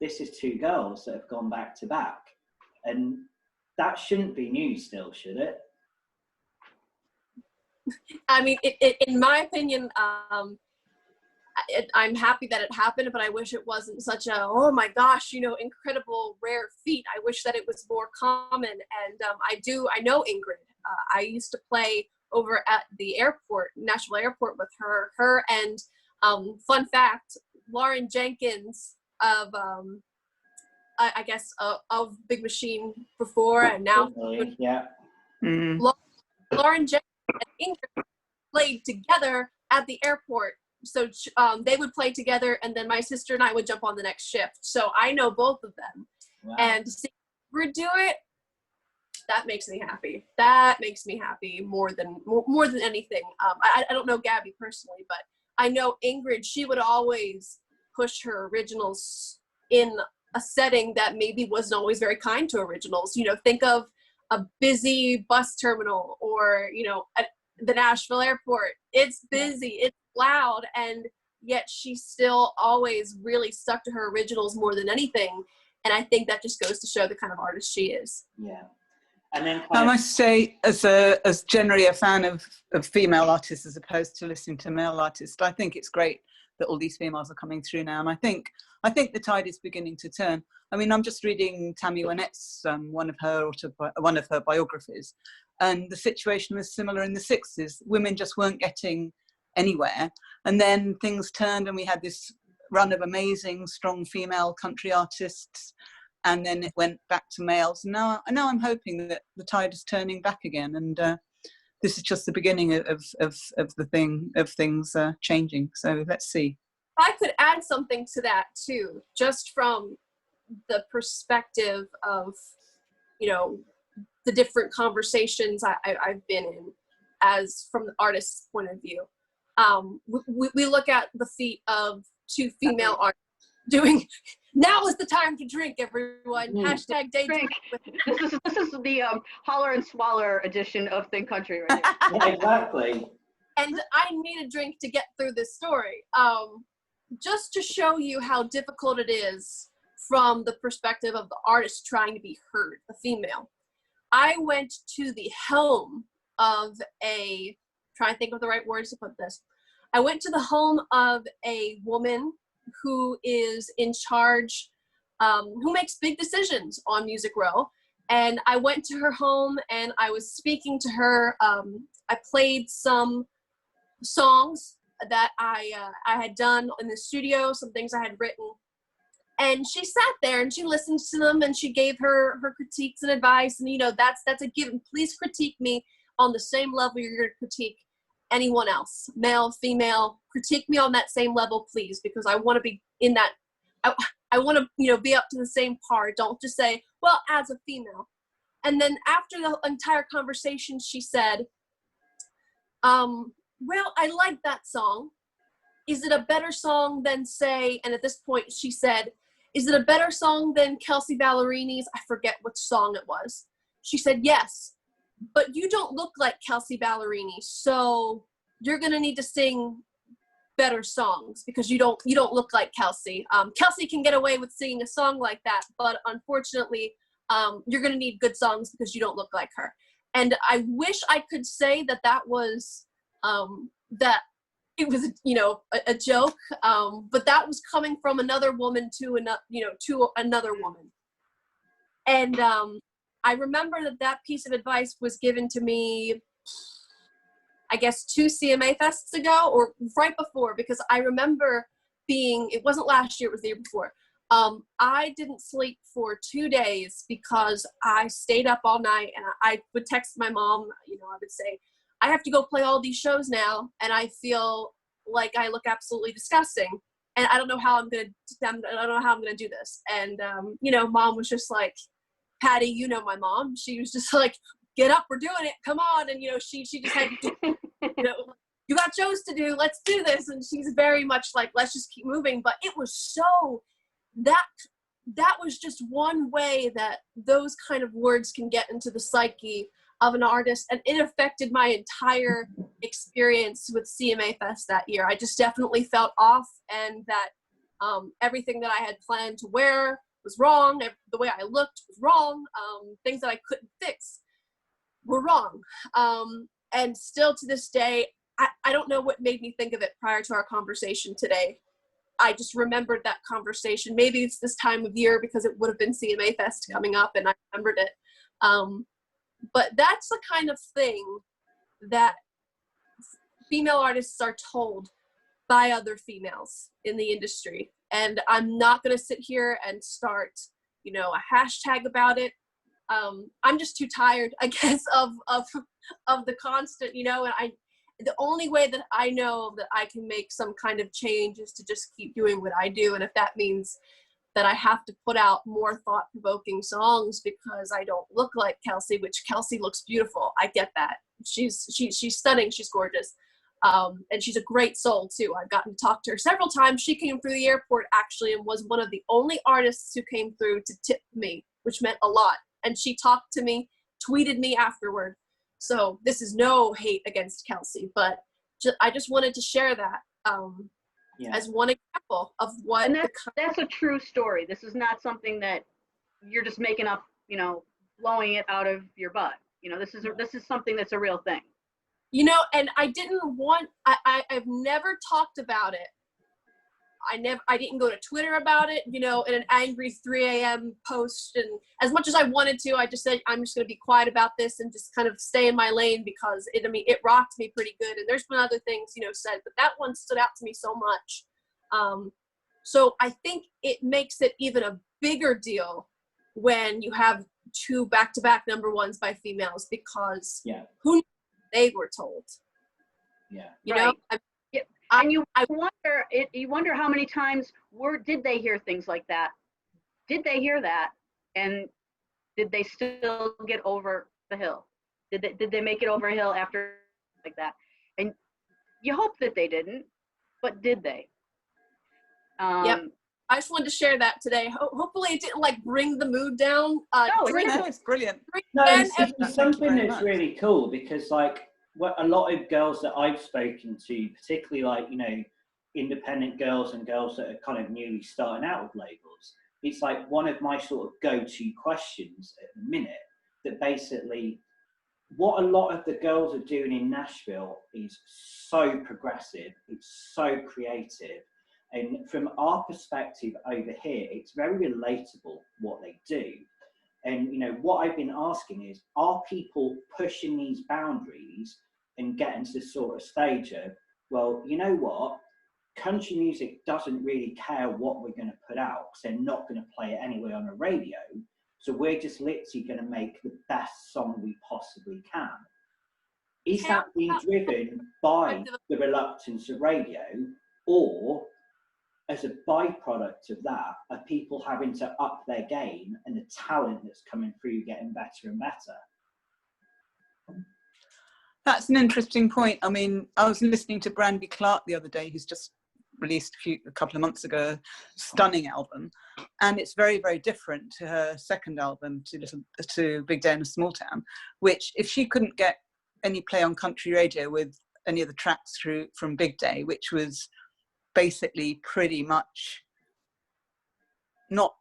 this is two girls that have gone back to back, and that shouldn't be news still, should it? I mean, in my opinion, I'm happy that it happened, but I wish it wasn't such a, oh my gosh, you know, incredible, rare feat. I wish that it was more common. And I know Ingrid. I used to play over at the airport, Nashville Airport, with her and fun fact, Lauren Jenkins of, I guess, of Big Machine before, and now yeah. Lauren Jenkins and Ingrid played together at the airport. So they would play together, and then my sister and I would jump on the next shift. So I know both of them. Wow. And to see Ingrid do it, that makes me happy. That makes me happy more than anything. I don't know Gabby personally, but I know Ingrid, she would always push her originals in a setting that maybe wasn't always very kind to originals. You know, think of a busy bus terminal, or, you know, at the Nashville airport. It's busy, it's loud, and yet she still always really stuck to her originals more than anything. And I think that just goes to show the kind of artist she is. Yeah. And then I must say, as generally a fan of female artists as opposed to listening to male artists, I think it's great that all these females are coming through now, and I think the tide is beginning to turn. I mean, I'm just reading Tammy Wynette's one of her biographies, and the situation was similar in the 60s. Women just weren't getting anywhere, and then things turned, and we had this run of amazing, strong female country artists, and then it went back to males. Now I'm hoping that the tide is turning back again, and this is just the beginning of things changing. So let's see. I could add something to that too, just from the perspective of, you know, the different conversations I've been in, as from the artist's point of view. We look at the feat of two female artists doing, now is the time to drink, everyone. Hashtag day drink. This is the holler and swaller edition of Think Country right here. Yeah, exactly. And I need a drink to get through this story. Just to show you how difficult it is from the perspective of the artist trying to be heard, the female. I went to the home of trying to think of the right words to put this. I went to the home of a woman who is in charge, who makes big decisions on Music Row. And I went to her home and I was speaking to her. I played some songs that I had done in the studio, some things I had written. And she sat there and she listened to them, and she gave her critiques and advice. And, you know, that's a given. Please critique me on the same level you're going to critique anyone else, male, female. Critique me on that same level, please, because I want to be in that. I want to, you know, be up to the same par. Don't just say, well, as a female. And then after the entire conversation, she said, well, I like that song. Is it a better song than, say, and at this point she said, is it a better song than Kelsey Ballerini's? I forget which song it was. She said, yes, but you don't look like Kelsey Ballerini, so you're going to need to sing better songs because you don't look like Kelsey. Kelsey can get away with singing a song like that, but unfortunately, you're going to need good songs because you don't look like her. And I wish I could say that was, that it was, you know, a joke, but that was coming from another woman to another woman. And I remember that piece of advice was given to me, I guess, 2 CMA Fests ago, or right before, because I remember it wasn't last year, it was the year before. I didn't sleep for 2 days because I stayed up all night, and I would text my mom, you know, I would say, I have to go play all these shows now, and I feel like I look absolutely disgusting, and I don't know how I'm gonna do this. And you know, Mom was just like, Patty, you know my mom. She was just like, get up, we're doing it, come on. And you know, she just had to do, you know, you got shows to do, let's do this. And she's very much like, let's just keep moving. But it was so, that was just one way that those kind of words can get into the psyche of an artist, and it affected my entire experience with CMA Fest that year. I just definitely felt off, and that everything that I had planned to wear was wrong. The way I looked was wrong. Things that I couldn't fix were wrong. And still to this day, I don't know what made me think of it prior to our conversation today. I just remembered that conversation. Maybe it's this time of year because it would have been CMA Fest coming up and I remembered it. But that's the kind of thing that female artists are told by other females in the industry. And I'm not going to sit here and start, you know, a hashtag about it. I'm just too tired, I guess, of the constant, you know, and the only way that I know that I can make some kind of change is to just keep doing what I do. And if that means that I have to put out more thought-provoking songs because I don't look like Kelsey, which Kelsey looks beautiful. I get that. She's stunning. She's gorgeous. And she's a great soul too. I've gotten to talk to her several times. She came through the airport actually and was one of the only artists who came through to tip me, which meant a lot. And she talked to me, tweeted me afterward. So this is no hate against Kelsey, but I just wanted to share that as one example of what. And that's a true story. This is not something that you're just making up, you know, blowing it out of your butt. You know, this is something that's a real thing. You know, and I I've never talked about it. I didn't go to Twitter about it, you know, in an angry 3 a.m. post. And as much as I wanted to, I just said, I'm just going to be quiet about this and just kind of stay in my lane because it rocked me pretty good. And there's been other things, you know, said, but that one stood out to me so much. So I think it makes it even a bigger deal when you have 2 back-to-back number ones by females because who knew they were told? Yeah. You know? And you wonder how many times did they hear things like that? Did they hear that? And did they still get over the hill? Did they make it over a hill after like that? And you hope that they didn't, but did they? Yep. I just wanted to share that today. Hopefully it didn't like bring the mood down. No, it's brilliant. No, it's something that's really cool because like a lot of girls that I've spoken to, particularly like, you know, independent girls and girls that are kind of newly starting out with labels, it's like one of my sort of go-to questions at the minute that basically what a lot of the girls are doing in Nashville is so progressive, it's so creative. And from our perspective over here, it's very relatable what they do. And, you know, what I've been asking is, are people pushing these boundaries and getting to this sort of stage of, well, you know what? Country music doesn't really care what we're going to put out because they're not going to play it anyway on a radio. So we're just literally going to make the best song we possibly can. Is that being driven by the reluctance of radio, or as a byproduct of that, are people having to up their game and the talent that's coming through getting better and better? That's an interesting point. I mean, I was listening to Brandy Clark the other day, who's just released a couple of months ago, a stunning album, and it's very, very different to her second album, to Big Day in a Small Town, which if she couldn't get any play on country radio with any of the tracks from Big Day, which was basically pretty much not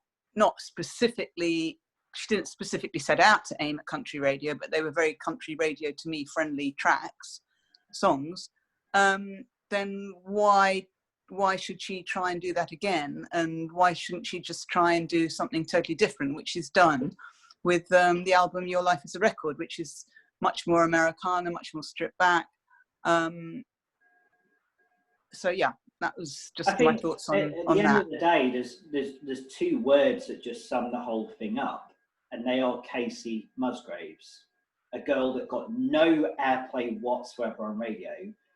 specifically, she didn't specifically set out to aim at country radio, but they were very country radio to me friendly songs, then why should she try and do that again? And why shouldn't she just try and do something totally different, which is done with the album Your Life is a Record, which is much more Americana, much more stripped back. So yeah, that was just my thoughts on that. At the end of the day, there's 2 words that just sum the whole thing up, and they are Casey Musgraves, a girl that got no airplay whatsoever on radio.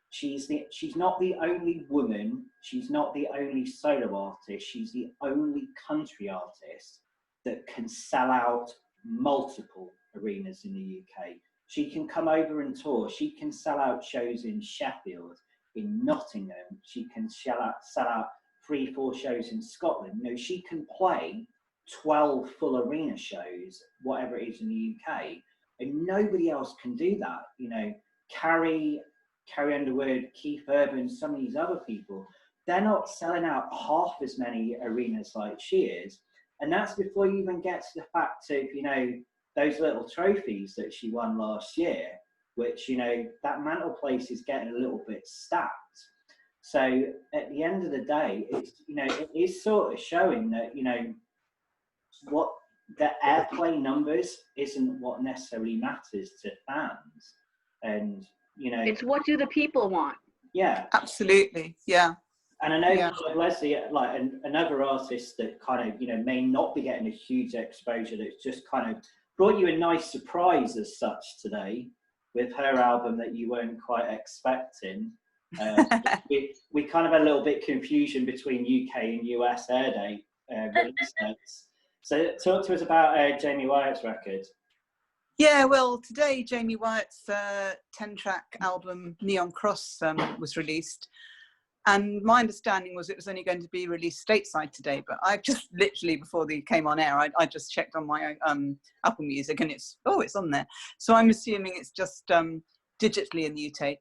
She's not the only woman, she's not the only solo artist, she's the only country artist that can sell out multiple arenas in the UK. She can come over and tour, she can sell out shows in Sheffield, in Nottingham, she can sell out 3-4 shows in Scotland. You know, she can play 12 full arena shows, whatever it is in the UK, and nobody else can do that. You know, Carrie Underwood, Keith Urban, some of these other people, they're not selling out half as many arenas like she is. And that's before you even get to the fact of, you know, those little trophies that she won last year, which, you know, that mantle place is getting a little bit stacked. So at the end of the day, it's, you know, it is sort of showing that, you know, what the airplay numbers isn't what necessarily matters to fans. And, you know, it's what do the people want. Yeah, absolutely. Yeah. And I know Leslie, like another artist that kind of, you know, may not be getting a huge exposure, that's just kind of brought you a nice surprise as such today with her album that you weren't quite expecting. We kind of had a little bit confusion between UK and US air date release dates. So talk to us about Jamie Wyatt's record. Yeah, well, today Jamie Wyatt's 10-track album Neon Cross was released. And my understanding was it was only going to be released stateside today, but I just literally, before they came on air, I just checked on my Apple Music and it's on there. So I'm assuming it's just digitally in the UK,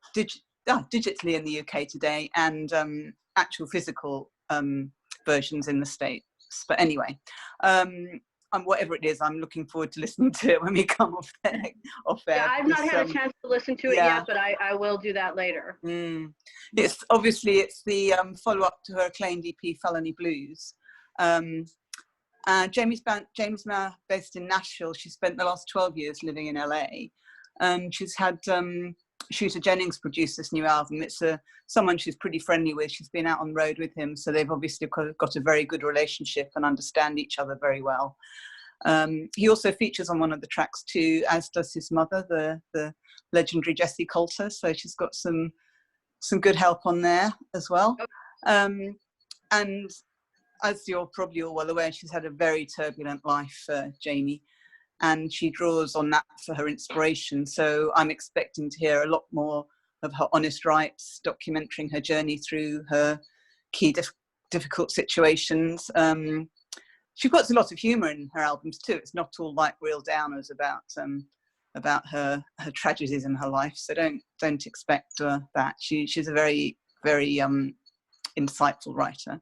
digitally in the UK today, and actual physical versions in the States. But anyway, and whatever it is, I'm looking forward to listening to it when we come off there. Yeah, I've not had a chance to listen to it yet, but I will do that later. It's obviously it's the follow-up to her acclaimed EP Felony Blues. Jamie's now based in Nashville. She spent the last 12 years living in LA. She's had Shooter Jennings produce this new album. It's someone she's pretty friendly with. She's been out on the road with him, so they've obviously got a very good relationship and understand each other very well. He also features on one of the tracks too, as does his mother, the legendary Jessie Coulter. So she's got some good help on there as well. And as you're probably all well aware, she's had a very turbulent life, Jamie, and she draws on that for her inspiration. So I'm expecting to hear a lot more of her honest rights, documenting her journey through her key difficult situations. She puts a lot of humour in her albums too. It's not all like real downers about her tragedies in her life. So don't expect that. She's a very, very insightful writer.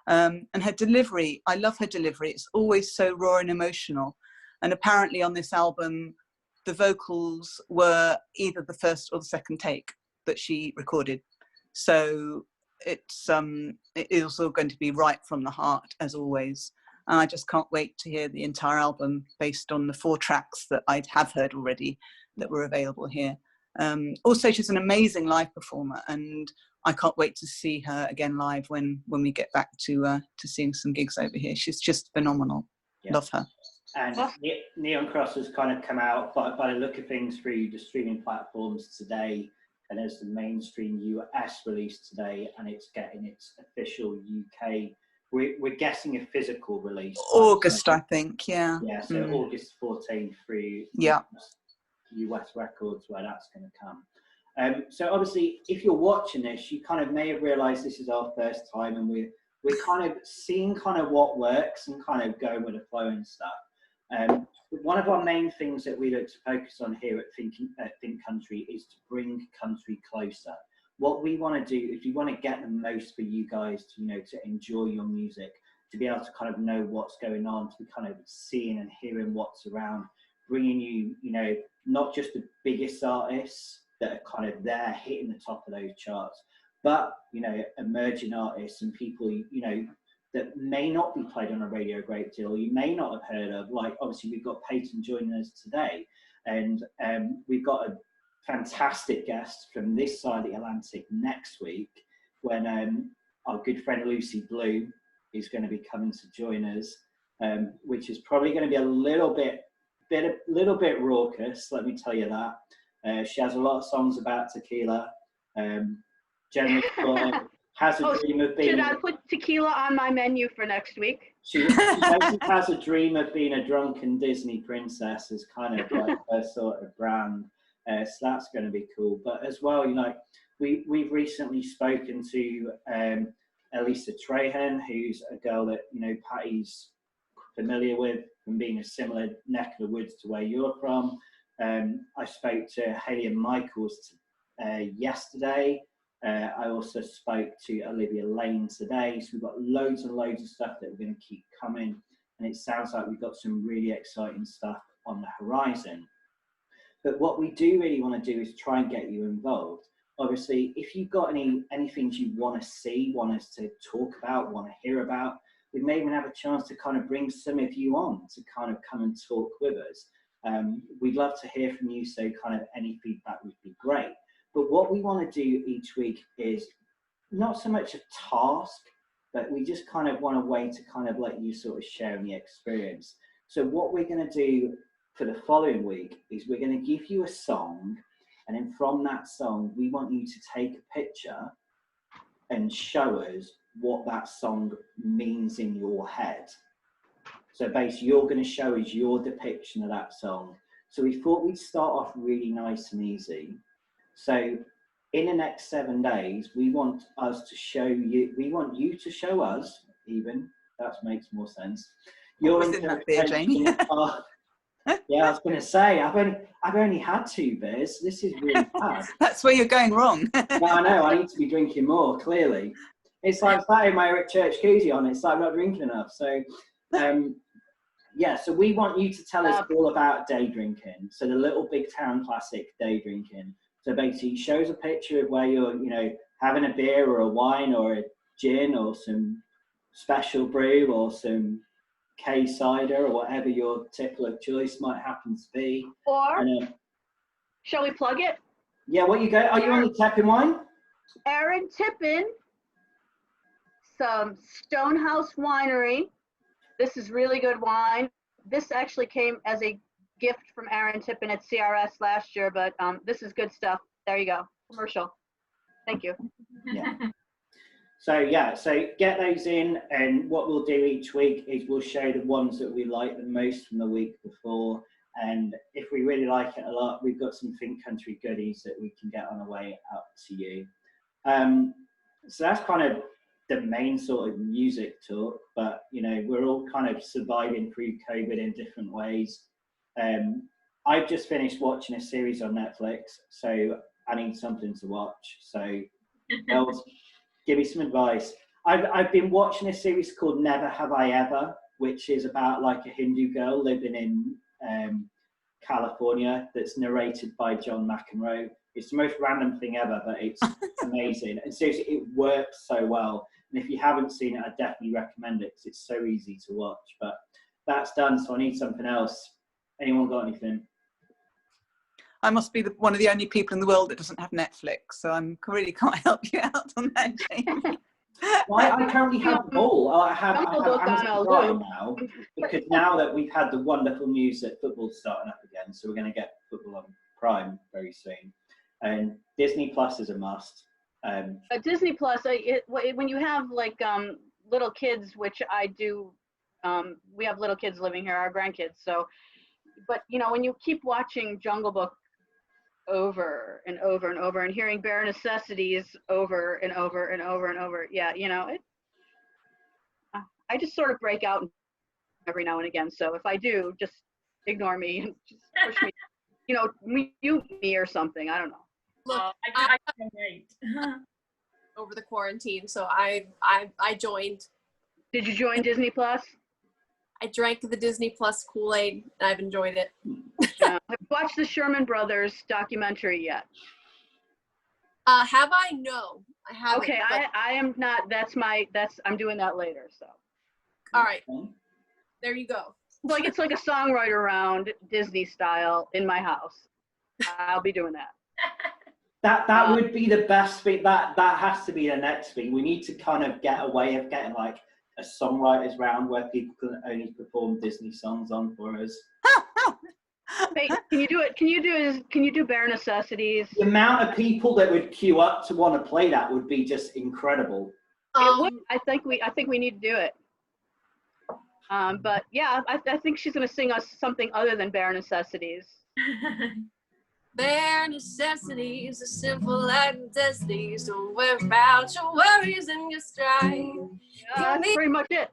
And her delivery, I love her delivery. It's always so raw and emotional. And apparently on this album, the vocals were either the first or the second take that she recorded. So it is all going to be right from the heart, as always. And I just can't wait to hear the entire album based on the 4 tracks that I have heard already that were available here. Also, she's an amazing live performer, and I can't wait to see her again live when we get back to seeing some gigs over here. She's just phenomenal. Yeah. Love her. And Neon Cross has kind of come out by the look of things through the streaming platforms today, and there's the mainstream US release today, and it's getting its official UK. We're guessing a physical release. August, I think, yeah. Yeah, so August 14th through US Records, where that's going to come. So obviously, if you're watching this, you kind of may have realised this is our first time, and we're kind of seeing kind of what works and kind of going with the flow and stuff. One of our main things that we look to focus on here at Think Country is to bring country closer. What we want to do is we want to get the most for you guys to, you know, to enjoy your music, to be able to kind of know what's going on, to be kind of seeing and hearing what's around, bringing you, you know, not just the biggest artists that are kind of there hitting the top of those charts, but, you know, emerging artists and people, you know, that may not be played on a radio a great deal, you may not have heard of. Like, obviously, we've got Payton joining us today, and we've got a fantastic guest from this side of the Atlantic next week, when our good friend Lucy Blue is going to be coming to join us, which is probably going to be a little bit raucous, let me tell you that. She has a lot of songs about tequila. Generally has a dream of being... Should I put tequila on my menu for next week? She basically has a dream of being a drunken Disney princess as kind of like her sort of brand. So that's going to be cool. But as well, you know, we've recently spoken to Elisa Trahan, who's a girl that, you know, Patty's familiar with from being a similar neck of the woods to where you're from. I spoke to Haley and Michaels yesterday. I also spoke to Olivia Lane today. So we've got loads and loads of stuff that we're going to keep coming. And it sounds like we've got some really exciting stuff on the horizon. But what we do really want to do is try and get you involved. Obviously, if you've got any things you want to see, want us to talk about, want to hear about, we may even have a chance to kind of bring some of you on to kind of come and talk with us. We'd love to hear from you, so kind of any feedback would be great. But what we want to do each week is not so much a task, but we just kind of want a way to kind of let you sort of share in the experience. So what we're going to do for the following week is we're going to give you a song, and then from that song, we want you to take a picture and show us what that song means in your head. So basically, you're going to show us your depiction of that song. So we thought we'd start off really nice and easy. So in the next 7 days, we want us to show you, we want you to show us, even, that makes more sense. Your interpretation of, yeah, I was going to say, I've only had 2 beers. This is really bad. That's where you're going wrong. Yeah, I know. I need to be drinking more, clearly. It's like Saturday my church koozie on. It's like I'm not drinking enough. So, yeah, so we want you to tell us all about day drinking. So the Little Big Town classic, day drinking. So basically, it shows a picture of where you're, you know, having a beer or a wine or a gin or some special brew or some K cider or whatever your tipple of choice might happen to be. Or shall we plug it? Yeah, what you go? Are you on the Tapping Wine? Aaron Tippin, some Stonehouse Winery. This is really good wine. This actually came as a gift from Aaron Tippin at CRS last year, but this is good stuff. There you go. Commercial. Thank you. Yeah. So yeah, so get those in, and what we'll do each week is we'll show the ones that we like the most from the week before, and if we really like it a lot, we've got some Talkin Country goodies that we can get on the way out to you. So that's kind of the main sort of music talk, but you know, we're all kind of surviving through COVID in different ways. I've just finished watching a series on Netflix, so I need something to watch. So girls, give me some advice. I've been watching a series called Never Have I Ever, which is about like a Hindu girl living in California, that's narrated by John McEnroe. It's the most random thing ever, but it's amazing. And seriously, it works so well. And if you haven't seen it, I definitely recommend it because it's so easy to watch. But that's done, so I need something else. Anyone got anything? I must be one of the only people in the world that doesn't have Netflix, so I really can't help you out on that, Jamie. Well, I currently have them all. I have Amazon Prime now, because now that we've had the wonderful news that football's starting up again, so we're going to get football on Prime very soon. And Disney Plus is a must. Disney Plus, when you have like little kids, which I do, we have little kids living here, our grandkids. So, but you know, when you keep watching Jungle Book over and over and over, and hearing Bare Necessities over and over and over and over, yeah, you know, I just sort of break out every now and again. So if I do, just ignore me and just push me, you know, mute me or something. I don't know. Look, I can't wait. over the quarantine, so I joined. Did you join Disney Plus? I drank the Disney Plus Kool-Aid, and I've enjoyed it. Have you watched the Sherman Brothers documentary yet? Have I? No, I haven't. Okay, I am not. I'm doing that later. So. All right. There you go. Like it's like a songwriter round, Disney style, in my house. I'll be doing that. That would be the best thing. That has to be the next thing. We need to kind of get a way of getting like a songwriters round where people can only perform Disney songs on for us. Payton, can you do it? Can you do Bare Necessities? The amount of people that would queue up to want to play that would be just incredible. I think we need to do it. But yeah, I think she's going to sing us something other than Bare Necessities. Bare necessities are simple like destinies. Don't worry about your worries and your strife. That's pretty much it.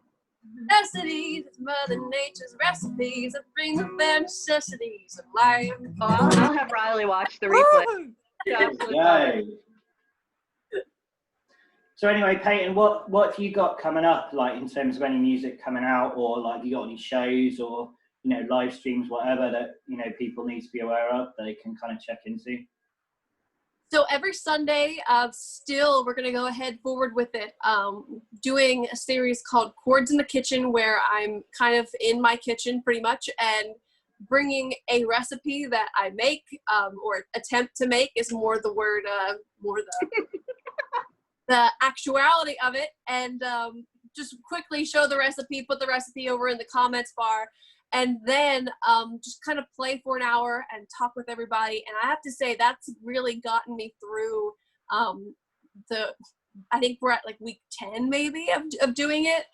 necessities, it's Mother Nature's recipes that bring the bare necessities of life. Oh, I'll have Riley watch the replay. Yay. So anyway, Payton, what have you got coming up, like in terms of any music coming out, or like you got any shows or, you know, live streams, whatever that, you know, people need to be aware of that they can kind of check into? So every Sunday, still, we're going to go ahead forward with it, doing a series called Chords in the Kitchen, where I'm kind of in my kitchen pretty much and bringing a recipe that I make or attempt to make is more the word, more the actuality of it, and just quickly show the recipe, put the recipe over in the comments bar, and then just kind of play for an hour and talk with everybody. And I have to say that's really gotten me through I think we're at like week 10 maybe of doing it.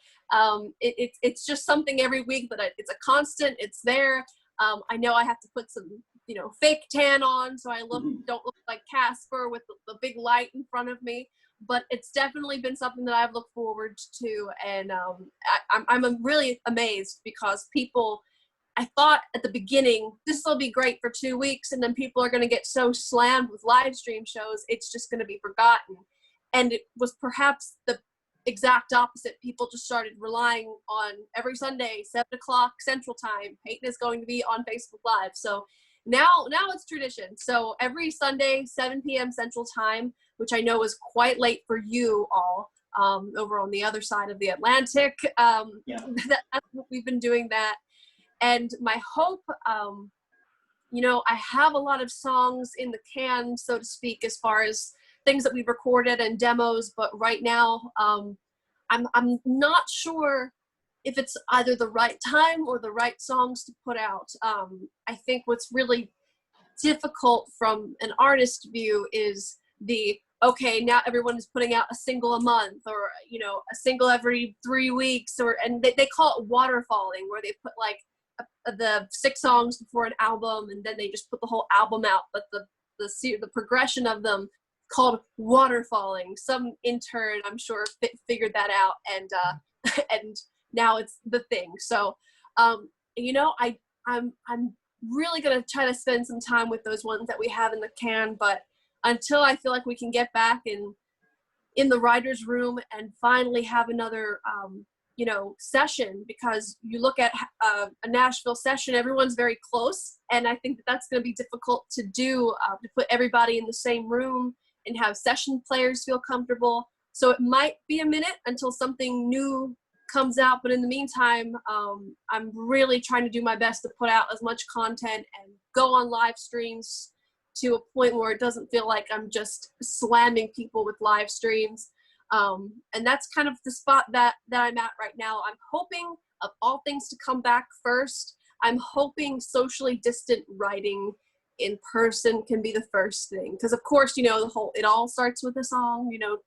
It's just something every week that it's a constant, it's there. I know I have to put some, you know, fake tan on so I don't look like Casper with the big light in front of me. But it's definitely been something that I've looked forward to, and I'm really amazed because people, I thought at the beginning, this will be great for 2 weeks, and then people are going to get so slammed with live stream shows, it's just going to be forgotten. And it was perhaps the exact opposite. People just started relying on every Sunday, 7 o'clock Central Time, Payton is going to be on Facebook Live. So now it's tradition. So every Sunday, 7 p.m. Central Time, which I know is quite late for you all over on the other side of the Atlantic. That's what we've been doing that. And my hope, you know, I have a lot of songs in the can, so to speak, as far as things that we've recorded and demos. But right now, I'm not sure if it's either the right time or the right songs to put out. I think what's really difficult from an artist view is okay, now everyone is putting out a single a month, or, you know, a single every 3 weeks, and they call it waterfalling, where they put like the 6 songs before an album and then they just put the whole album out, but the progression of them called waterfalling. Some intern, I'm sure, figured that out, and and now it's the thing. So you know, I'm really gonna try to spend some time with those ones that we have in the can, but until I feel like we can get back in the writer's room and finally have another you know, session, because you look at a Nashville session, everyone's very close, and I think that's going to be difficult to do, to put everybody in the same room and have session players feel comfortable. So it might be a minute until something new comes out, but in the meantime, I'm really trying to do my best to put out as much content and go on live streams to a point where it doesn't feel like I'm just slamming people with live streams. And that's kind of the spot that I'm at right now. I'm hoping, of all things, to come back first. I'm hoping socially distant writing in person can be the first thing, because of course, you know, it all starts with a song. You know,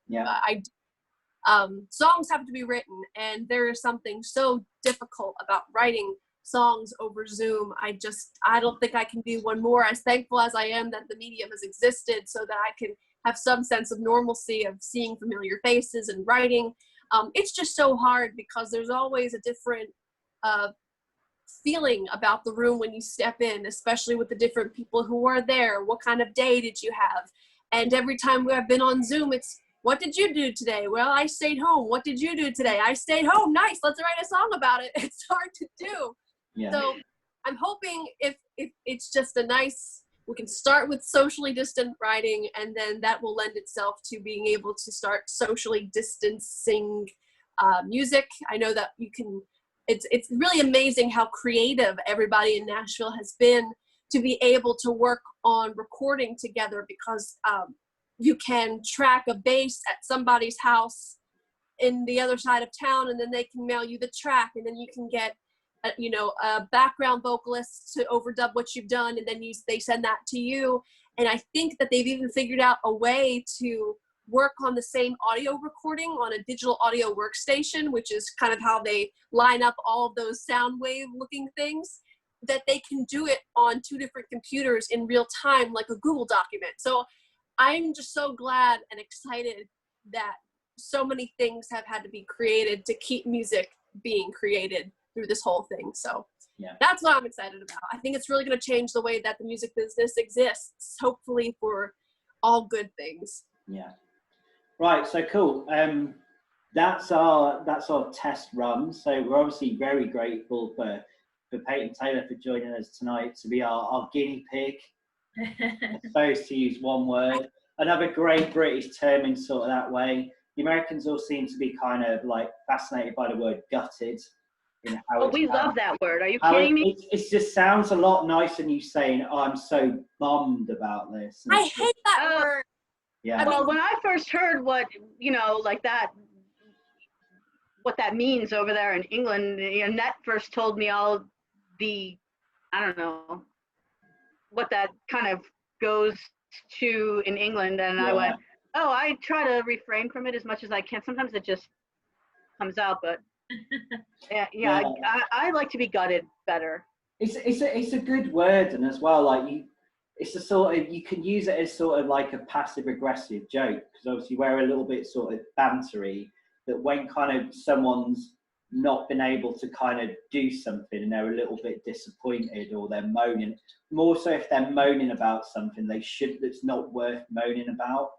songs have to be written, and there is something so difficult about writing songs over Zoom. I don't think I can do one more, as thankful as I am that the medium has existed, so that I can have some sense of normalcy of seeing familiar faces and writing. It's just so hard because there's always a different feeling about the room when you step in, especially with the different people who are there. What kind of day did you have? And every time I've been on Zoom, it's, what did you do today? Well, I stayed home. What did you do today? I stayed home. Nice. Let's write a song about it. It's hard to do. Yeah. So I'm hoping if it's just a nice, we can start with socially distant writing, and then that will lend itself to being able to start socially distancing music. I know that you can, it's really amazing how creative everybody in Nashville has been to be able to work on recording together, because you can track a bass at somebody's house in the other side of town, and then they can mail you the track, and then you can get a background vocalist to overdub what you've done, and then they send that to you. And I think that they've even figured out a way to work on the same audio recording on a digital audio workstation, which is kind of how they line up all of those sound wave looking things, that they can do it on 2 different computers in real time, like a Google document. So I'm just so glad and excited that so many things have had to be created to keep music being created through this whole thing. So yeah, that's what I'm excited about. I think it's really going to change the way that the music business exists, hopefully for all good things. yeah. Right, so cool. That's our test run. So we're obviously very grateful for Payton Taylor for joining us tonight to be our guinea pig. I suppose, to use one word. Another great British term in sort of that way. The Americans all seem to be kind of like fascinated by the word gutted. You know, how we love that word. Are you kidding me? It just sounds a lot nicer than you saying, oh, I'm so bummed about this. I hate that word. Yeah. Well, when I first heard what, like that, what that means over there in England, Annette first told me all the, I don't know, what that kind of goes to in England. And I went, oh, I try to refrain from it as much as I can. Sometimes it just comes out, but yeah. I like to be gutted better. It's a good word, and as well, like it's a sort of, you can use it as sort of like a passive aggressive joke, because obviously we're a little bit sort of bantery, that when kind of someone's not been able to kind of do something and they're a little bit disappointed, or they're moaning, more so if they're moaning about something that's not worth moaning about,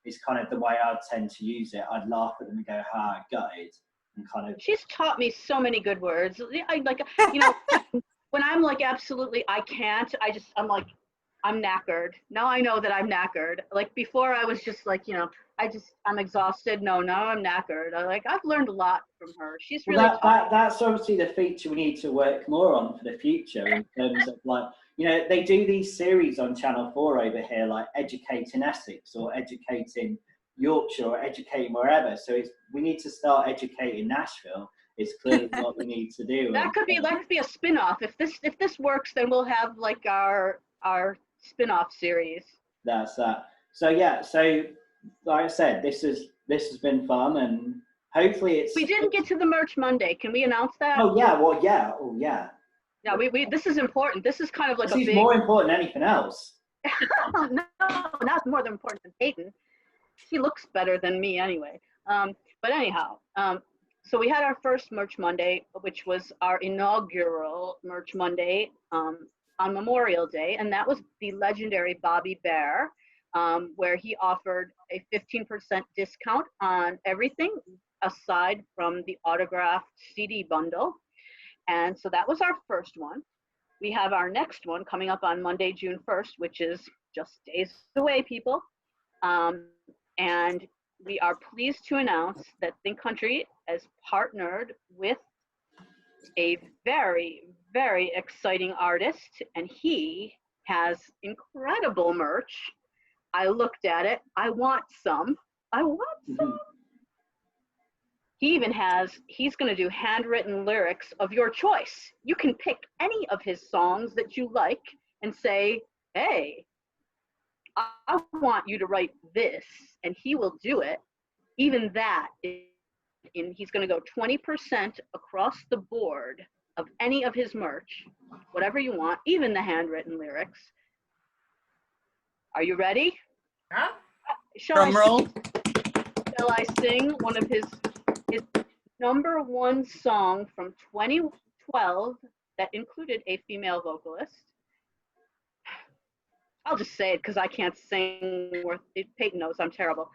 is kind of the way I'd tend to use it. I'd laugh at them and go, ha, gutted, and kind of. She's taught me so many good words. I like, when I'm like, absolutely, I can't, I'm like, I'm knackered. Now I know that I'm knackered. Like before I was just like, I'm exhausted. No, now I'm knackered. I've learned a lot from her. She's really that's obviously the feature we need to work more on for the future, in terms of like, they do these series on Channel 4 over here, like Educating Essex or Educating Yorkshire or Educating wherever. So we need to start educating Nashville. It's clearly what we need to do. That could be a spin-off. If this works, then we'll have like our spin-off series. That's that. So yeah, so like I said, this has been fun, and hopefully we didn't get to the Merch Monday. Can we announce that? Oh yeah. Yeah, we this is important. This is kind of like this is more important than anything else. No, not more than important than Payton. She looks better than me anyway. But anyhow, so we had our first Merch Monday, which was our inaugural Merch Monday on Memorial Day, and that was the legendary Bobby Bear, where he offered a 15% discount on everything aside from the autographed CD bundle. And so that was our first one. We have our next one coming up on Monday, June 1st, which is just days away, people. And we are pleased to announce that Think Country has partnered with a very, very exciting artist, and he has incredible merch. I looked at it. I want some. He even he's going to do handwritten lyrics of your choice. You can pick any of his songs that you like and say, hey, I want you to write this, and he will do it. Even that, he's going to go 20% across the board of any of his merch, whatever you want, even the handwritten lyrics. Are you ready? Yeah. Drum roll. Shall I sing one of his #1 song from 2012 that included a female vocalist? I'll just say it because I can't sing. Payton knows I'm terrible.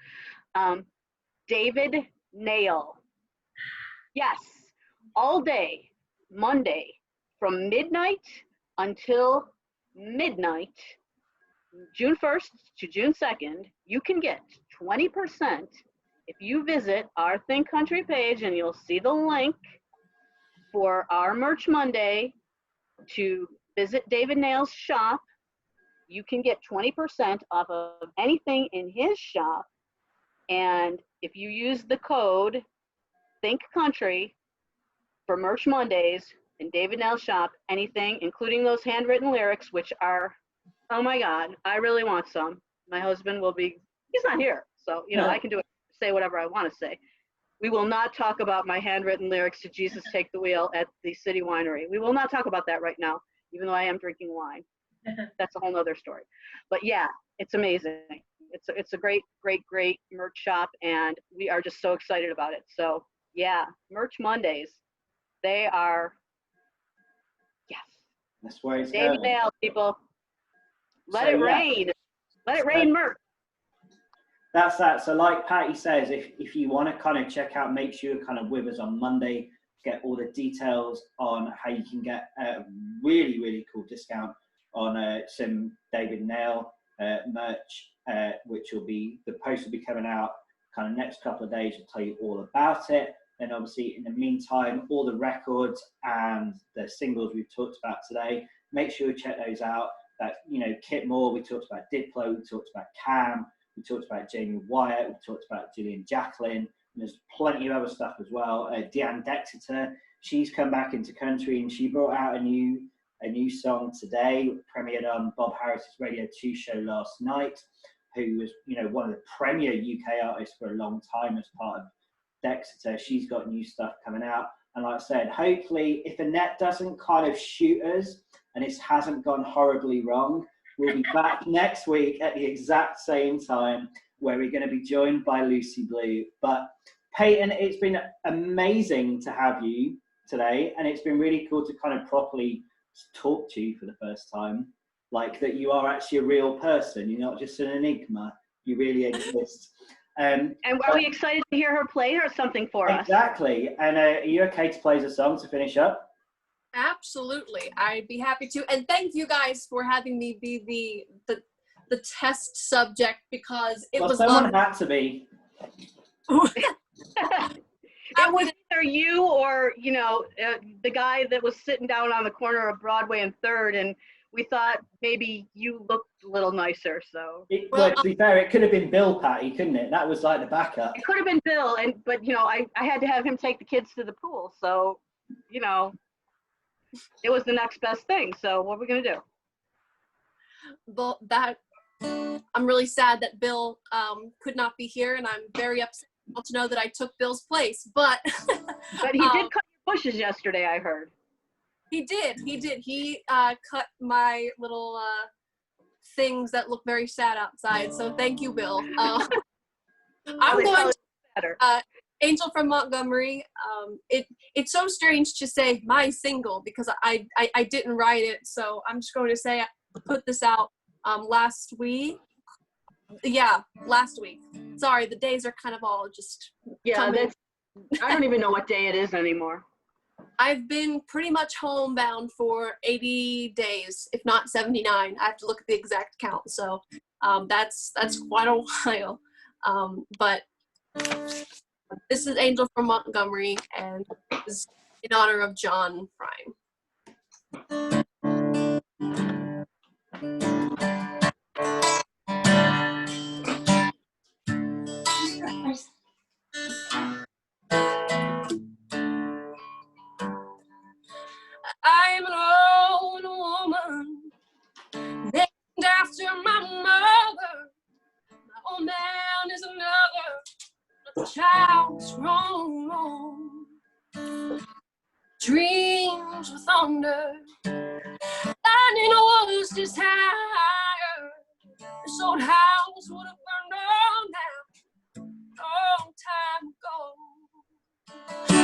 David Nail. Yes, all day, Monday, from midnight until midnight, June 1st to June 2nd, you can get 20% if you visit our Think Country page, and you'll see the link for our Merch Monday to visit David Nail's shop. You can get 20% off of anything in his shop. And if you use the code Think Country for Merch Mondays in David Nail's shop, anything, including those handwritten lyrics, which are, oh my God, I really want some. My husband will be, he's not here. So, I can say whatever I want to say. We will not talk about my handwritten lyrics to Jesus Take the Wheel at the City Winery. We will not talk about that right now, even though I am drinking wine. That's a whole nother story. But yeah, it's amazing. It's a great, great, great merch shop, and we are just so excited about it. So yeah, Merch Mondays. They are, yes. That's where it's David going. Nail, people. Let So, it yeah. rain. Let it rain merch. That's that. So like Patty says, if you want to kind of check out, make sure you're kind of with us on Monday, get all the details on how you can get a really, really cool discount on some David Nail merch, which will be, the post will be coming out kind of next couple of days. We'll tell you all about it. And obviously in the meantime, all the records and the singles we've talked about today, make sure you check those out. That, you know, Kit Moore, we talked about Diplo, we talked about Cam, we talked about Jamie Wyatt, we talked about Gillian Jacqueline, and there's plenty of other stuff as well. Deanne Dexter, she's come back into country and she brought out a new song today, premiered on Bob Harris's Radio 2 show last night, who was, you know, one of the premier UK artists for a long time as part of Dexter. She's got new stuff coming out. And like I said, hopefully if the net doesn't kind of shoot us and it hasn't gone horribly wrong, we'll be back next week at the exact same time, where we're going to be joined by Lucy Blue. But Payton, it's been amazing to have you today, and it's been really cool to kind of properly talk to you for the first time. Like that you are actually a real person, you're not just an enigma, you really exist. And are we excited to hear her play or something for us? Exactly. And are you okay to play us a song to finish up? Absolutely, I'd be happy to. And thank you guys for having me be the test subject, because it was someone had to be. It was either you or, you know, the guy that was sitting down on the corner of Broadway and 3rd, and we thought maybe you looked a little nicer. So Well, to be fair, it could have been Bill, Patty, couldn't it? That was like the backup. it could have been Bill, but you know, I had to have him take the kids to the pool, so you know, it was the next best thing. So what are we gonna do? Well, I'm really sad that Bill could not be here, and I'm very upset to know that I took Bill's place. But But he did cut your bushes yesterday, I heard. He did. He cut my little things that look very sad outside. So thank you, Bill. I'm going to Angel from Montgomery. It's so strange to say my single, because I didn't write it. So I'm just going to say I put this out last week. Yeah, last week. Sorry, the days are kind of all just coming. I don't even know what day it is anymore. I've been pretty much homebound for 80 days, if not 79. I have to look at the exact count. So that's quite a while. But this is Angel from Montgomery, and this is in honor of John Prime. I'm an old woman named after my mother. My old man is another. The child is grown. Dreams were thunder. Lightning was just higher. This old house would have burned down long time ago.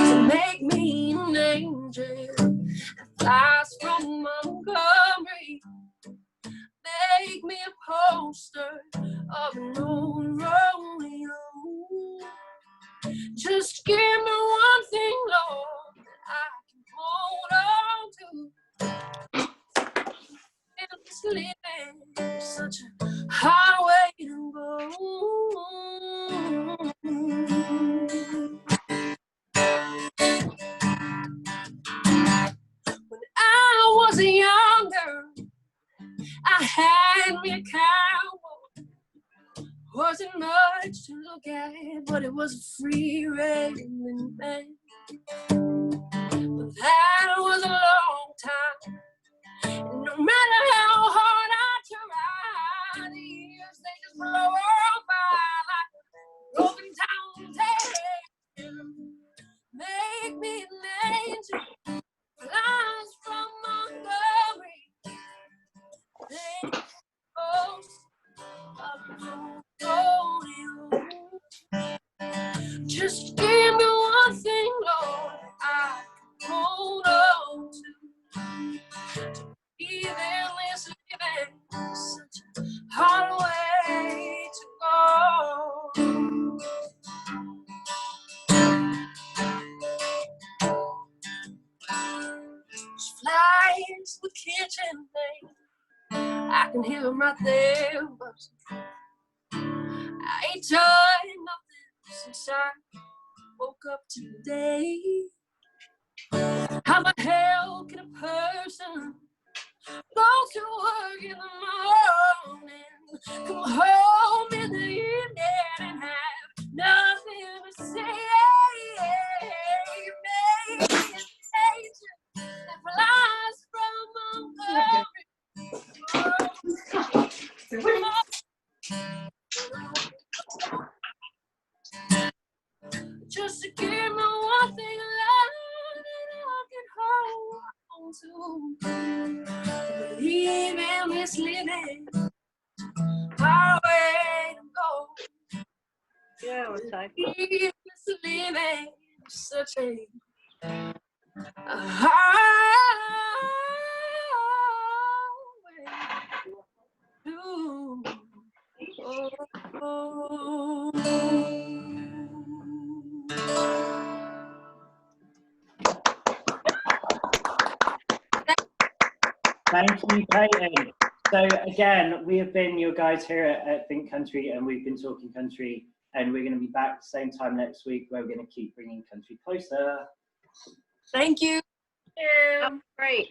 So make me an angel that flies from Montgomery. Make me a poster of an old Romeo. Just give me one thing, Lord, that I can hold on to. It's living such a hard way to go. When I was younger, I had me a cowboy. Wasn't much to look at, but it was a free railing man. But that was a long time. And no matter how hard I try, the years they just blow by like a broken down tail. Make me an angel, flies from Montgomery. Just give me one thing, kitchen thing. I can hear him right there, but I ain't tried nothing since I woke up today. How the hell can a person go to work in the morning, come home in the evening, and have nothing to say? Maybe it's nature that flies from just to give me one thing alive that I can hold on to. Leaving this living highway to go. Yeah, we're tight. Leaving this living such a highway to Thank you, Payton. So again, we have been your guys here at Think Country, and we've been talking country, and we're going to be back the same time next week, where we're going to keep bringing country closer. Thank you. Great.